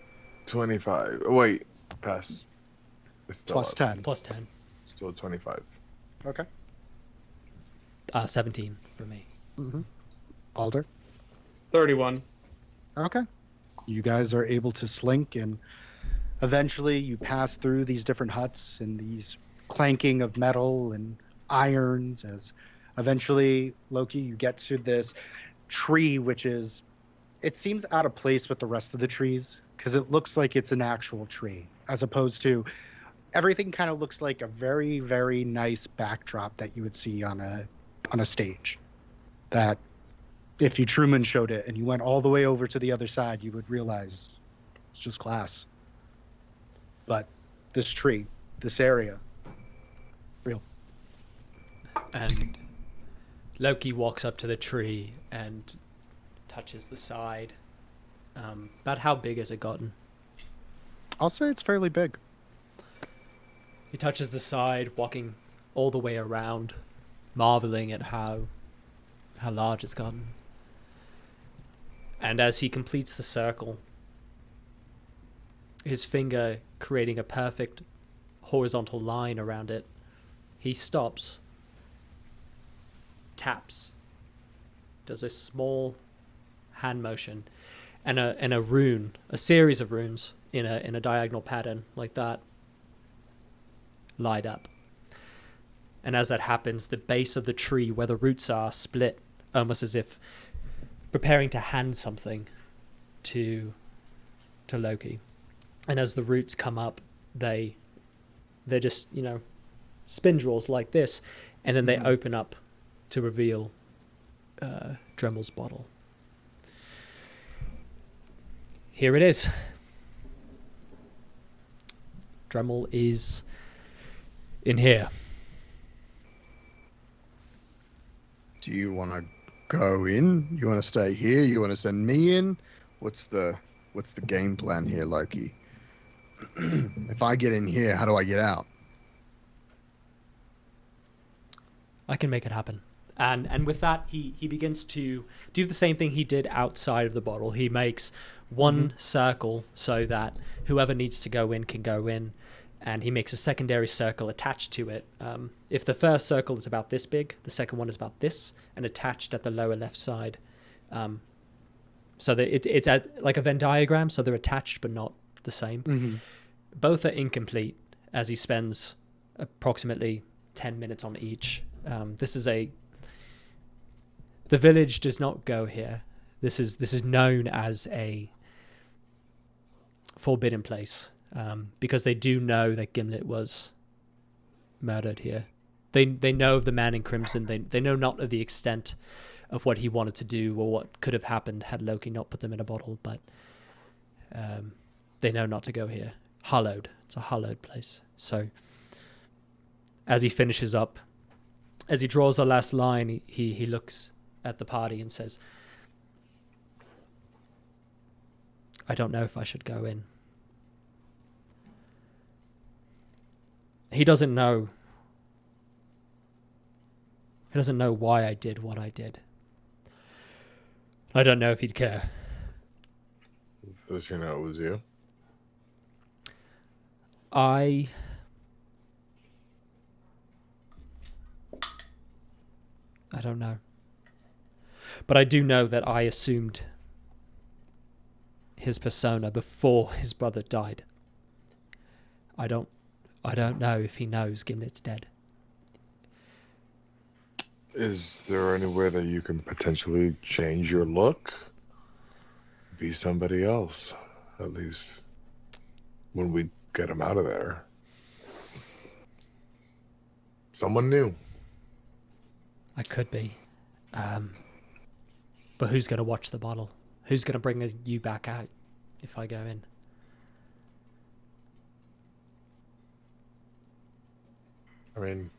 25. Oh, wait. Pass. It's still Plus up. 10. Plus 10. Still 25. Okay. 17 for me. Mm-hmm. Alder? 31. Okay. You guys are able to slink, and eventually you pass through these different huts and these clanking of metal and irons, as eventually, Loki, you get to this tree, which is, it seems out of place with the rest of the trees, because it looks like it's an actual tree, as opposed to everything kind of looks like a very, very nice backdrop that you would see on a stage. That if you Truman showed it and you went all the way over to the other side, you would realize it's just glass. But this tree, this area, real. And Loki walks up to the tree and touches the side. About how big has it gotten? I'll say it's fairly big. He touches the side, walking all the way around, marveling at how large it's gotten. And as he completes the circle, his finger creating a perfect horizontal line around it, he stops, taps, does a small hand motion, and a rune, a series of runes in a diagonal pattern like that, light up. And as that happens, the base of the tree where the roots are split, almost as if preparing to hand something to Loki. And as the roots come up, they're just, spindrils like this, and then they open up to reveal Dremel's bottle. Here it is. Dremel is in here. Do you want to go in? You want to stay here? You want to send me in? What's the game plan here, Loki? If I get in here, how do I get out? I can make it happen. And with that, he begins to do the same thing he did outside of the bottle. He makes one circle so that whoever needs to go in can go in, and he makes a secondary circle attached to it. If the first circle is about this big, the second one is about this, and attached at the lower left side. So that it's like a Venn diagram, so they're attached but not the same. Mm-hmm. Both are incomplete, as he spends approximately 10 minutes on each. The village does not go here. This is known as a forbidden place, because they do know that Gimlet was murdered here. They know of the man in crimson. They know not of the extent of what he wanted to do or what could have happened had Loki not put them in a bottle, but they know not to go here. Hallowed. It's a hallowed place. So as he finishes up, as he draws the last line, he looks at the party and says, I don't know if I should go in. He doesn't know. He doesn't know why I did what I did. I don't know if he'd care. Does he know it was you? I don't know. But I do know that I assumed his persona before his brother died. I don't know if he knows Gimlet's dead. Is there any way that you can potentially change your look? Be somebody else, at least when we get him out of there. Someone new. I could be. But who's going to watch the bottle? Who's going to bring you back out if I go in? I mean,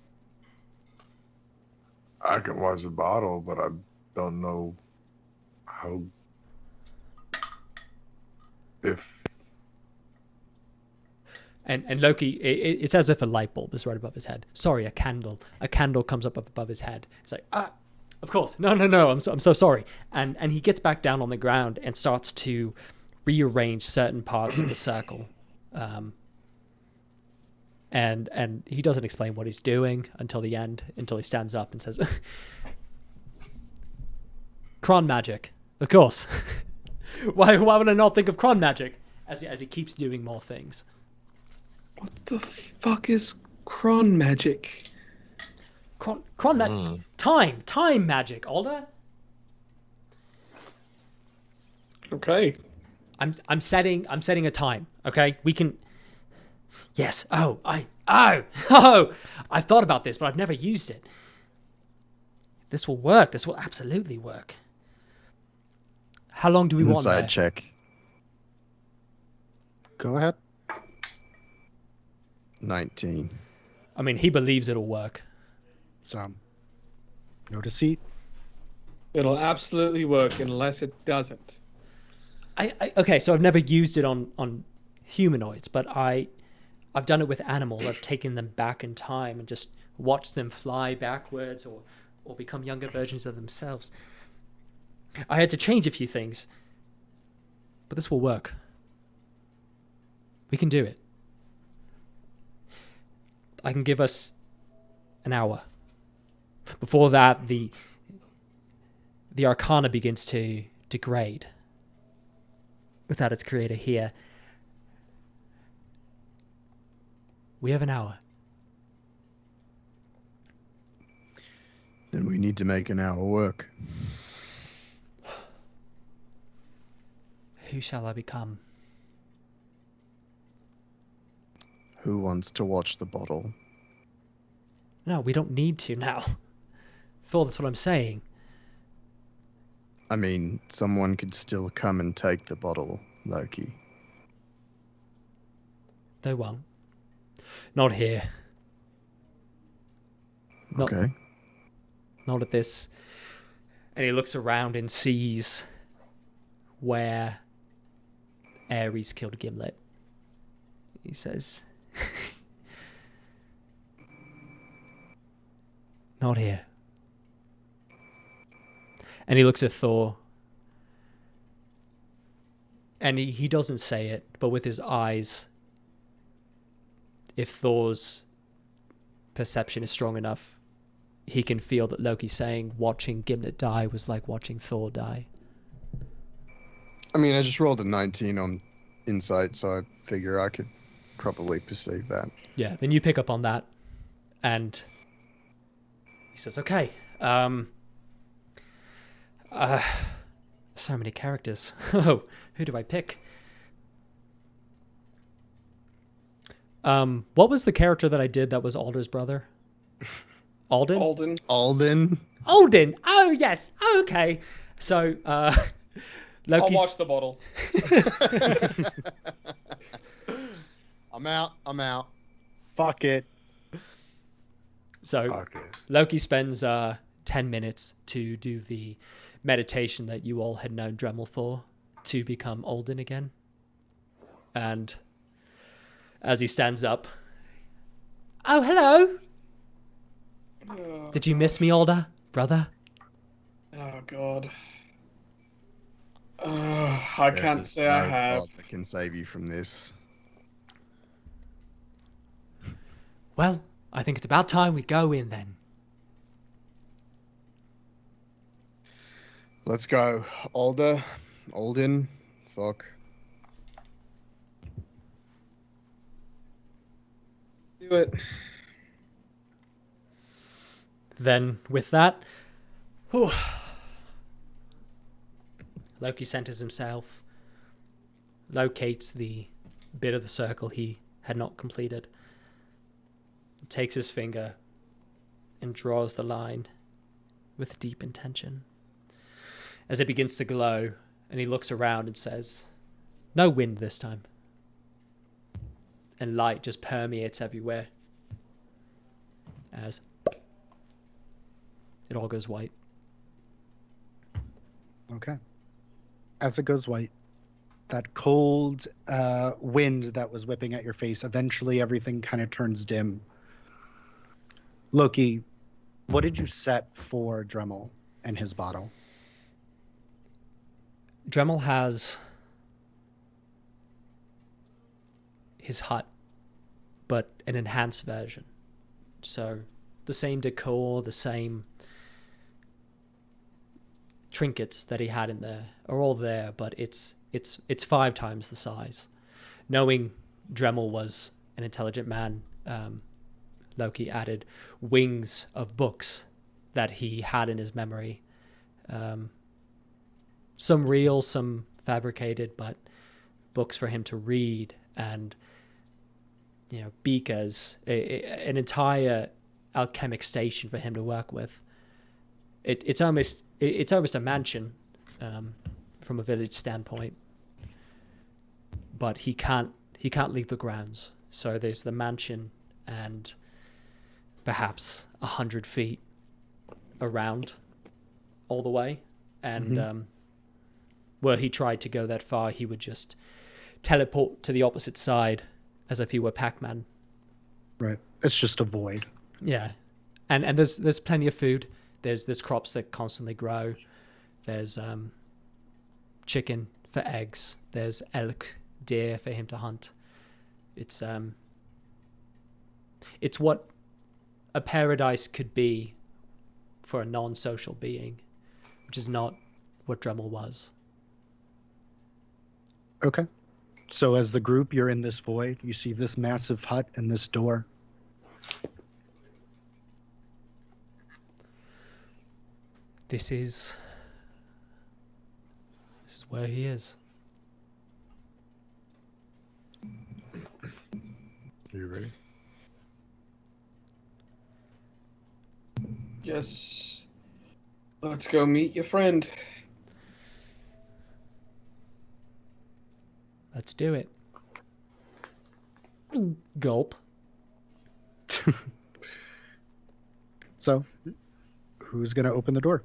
I can watch the bottle, but I don't know how. If. And Loki, it's as if a light bulb is right above his head. Sorry, a candle. A candle comes up above his head. It's like, of course. No. I'm so sorry. And he gets back down on the ground and starts to rearrange certain parts of the circle. And he doesn't explain what he's doing until the end, until he stands up and says, Cron magic, of course. Why would I not think of Cron magic? As he keeps doing more things. What the fuck is Cron magic? Cron magic. Time magic, Alder. Okay. I'm setting a time. Okay, we can. Yes. Oh, I've thought about this, but I've never used it. This will work. This will absolutely work. How long do we want there? Inside check. Go ahead. 19. I mean, he believes it'll work. So, no deceit. It'll absolutely work unless it doesn't. Okay, so I've never used it on humanoids, but I've done it with animals. I've taken them back in time and just watched them fly backwards or become younger versions of themselves. I had to change a few things, but this will work. We can do it. I can give us an hour. Before that, the Arcana begins to degrade without its creator here. We have an hour. Then we need to make an hour work. Who shall I become? Who wants to watch the bottle? No, we don't need to now. Thor, that's what I'm saying. I mean, someone could still come and take the bottle, Loki. They won't. Not here. Not, Okay. Not at this. And he looks around and sees where Ares killed Gimlet. He says, not here. And he looks at Thor. And he doesn't say it, but with his eyes, if Thor's perception is strong enough, he can feel that Loki's saying watching Gimlet die was like watching Thor die. I mean, I just rolled a 19 on insight, so I figure I could probably perceive that. Yeah, then you pick up on that, and he says, okay, so many characters. Oh, who do I pick? What was the character that I did that was Alder's brother? Alden? Alden. Alden! Oh, yes! Okay. So, Loki's... I'll watch the bottle. I'm out. Fuck it. So, Okay. Loki spends 10 minutes to do the meditation that you all had known Dremel for, to become Alden again. And as he stands up, oh, hello! Oh, Did you miss me, Alder, brother? oh God. I can't There's say I no have. God that can save you from this. Well, I think it's about time we go in then. Let's go. Alden, fuck. Do it. Then, with that, whew, Loki centers himself, locates the bit of the circle he had not completed, takes his finger and draws the line with deep intention. As it begins to glow, and he looks around and says, no wind this time. And light just permeates everywhere as it all goes white. Okay. As it goes white, that cold wind that was whipping at your face, eventually everything kind of turns dim. Loki, what did you set for Dremel and his bottle? Dremel has his hut, but an enhanced version. So the same decor, the same trinkets that he had in there are all there, but it's 5 times the size. Knowing Dremel was an intelligent man, Loki added wings of books that he had in his memory. Some real, some fabricated, but books for him to read. And beakers, an entire alchemic station for him to work with. It's almost a mansion from a village standpoint, but he can't leave the grounds. So there's the mansion and perhaps 100 feet around all the way, and were he tried to go that far, he would just teleport to the opposite side as if he were Pac-Man. Right. It's just a void. Yeah. And there's plenty of food. There's crops that constantly grow. There's chicken for eggs. There's elk, deer for him to hunt. It's what a paradise could be for a non-social being, which is not what Dremel was. Okay. So as the group, you're in this void. You see this massive hut and this door. This is where he is. Are you ready? Yes. Let's go meet your friend. Let's do it. Gulp. So, who's going to open the door?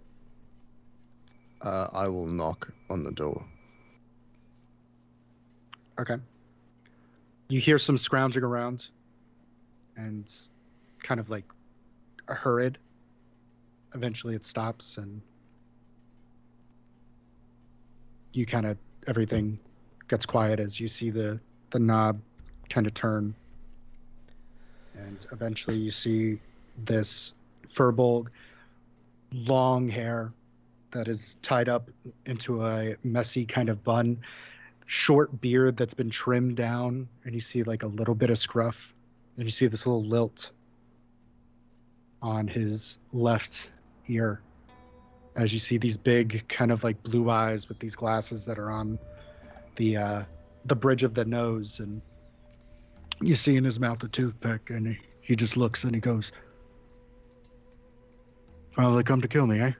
I will knock on the door. Okay. You hear some scrounging around and kind of like a hurried. Eventually it stops and you kind of, everything gets quiet as you see the knob kind of turn. And eventually you see this furball, long hair that is tied up into a messy kind of bun, short beard that's been trimmed down, and you see like a little bit of scruff, and you see this little lilt on his left ear as you see these big kind of like blue eyes with these glasses that are on the bridge of the nose, and you see in his mouth a toothpick, and he just looks and he goes, "Finally come to kill me, eh?"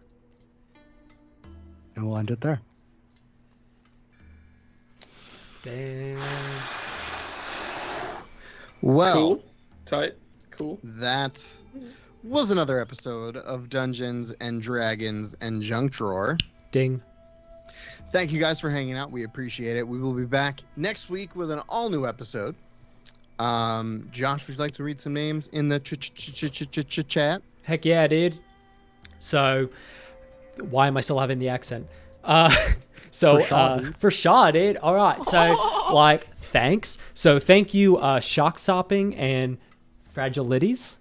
And we'll end it there. Damn. Well, Cool. Tight. Cool. that was another episode of Dungeons and Dragons and Junk Drawer. Ding. Thank you guys for hanging out. We appreciate it. We will be back next week with an all-new episode. Josh, would you like to read some names in the chat? Heck yeah, dude. So, why am I still having the accent? For Shaw, dude. All right. So, thanks. So, thank you, Shock Sopping and Fragilities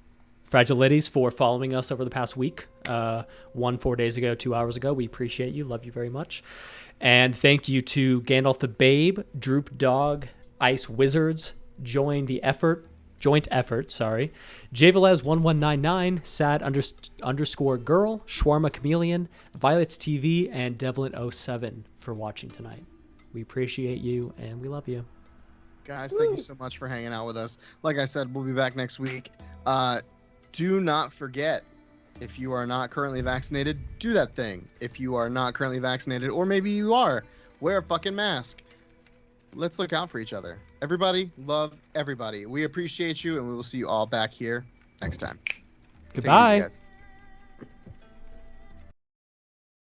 for following us over the past week. 4 days ago, 2 hours ago. We appreciate you. Love you very much. And thank you to Gandalf the Babe, Droop Dog, Ice Wizards, joint effort, Javelez1199, sad underscore girl, Shawarma Chameleon, Violets TV, and Devlin07 for watching tonight. We appreciate you and we love you. Guys, thank you so much for hanging out with us. Like I said, we'll be back next week. Do not forget, if you are not currently vaccinated, do that thing. If you are not currently vaccinated, or maybe you are, wear a fucking mask. Let's look out for each other. Everybody, love everybody. We appreciate you, and we will see you all back here next time. Take it easy, Goodbye. guys.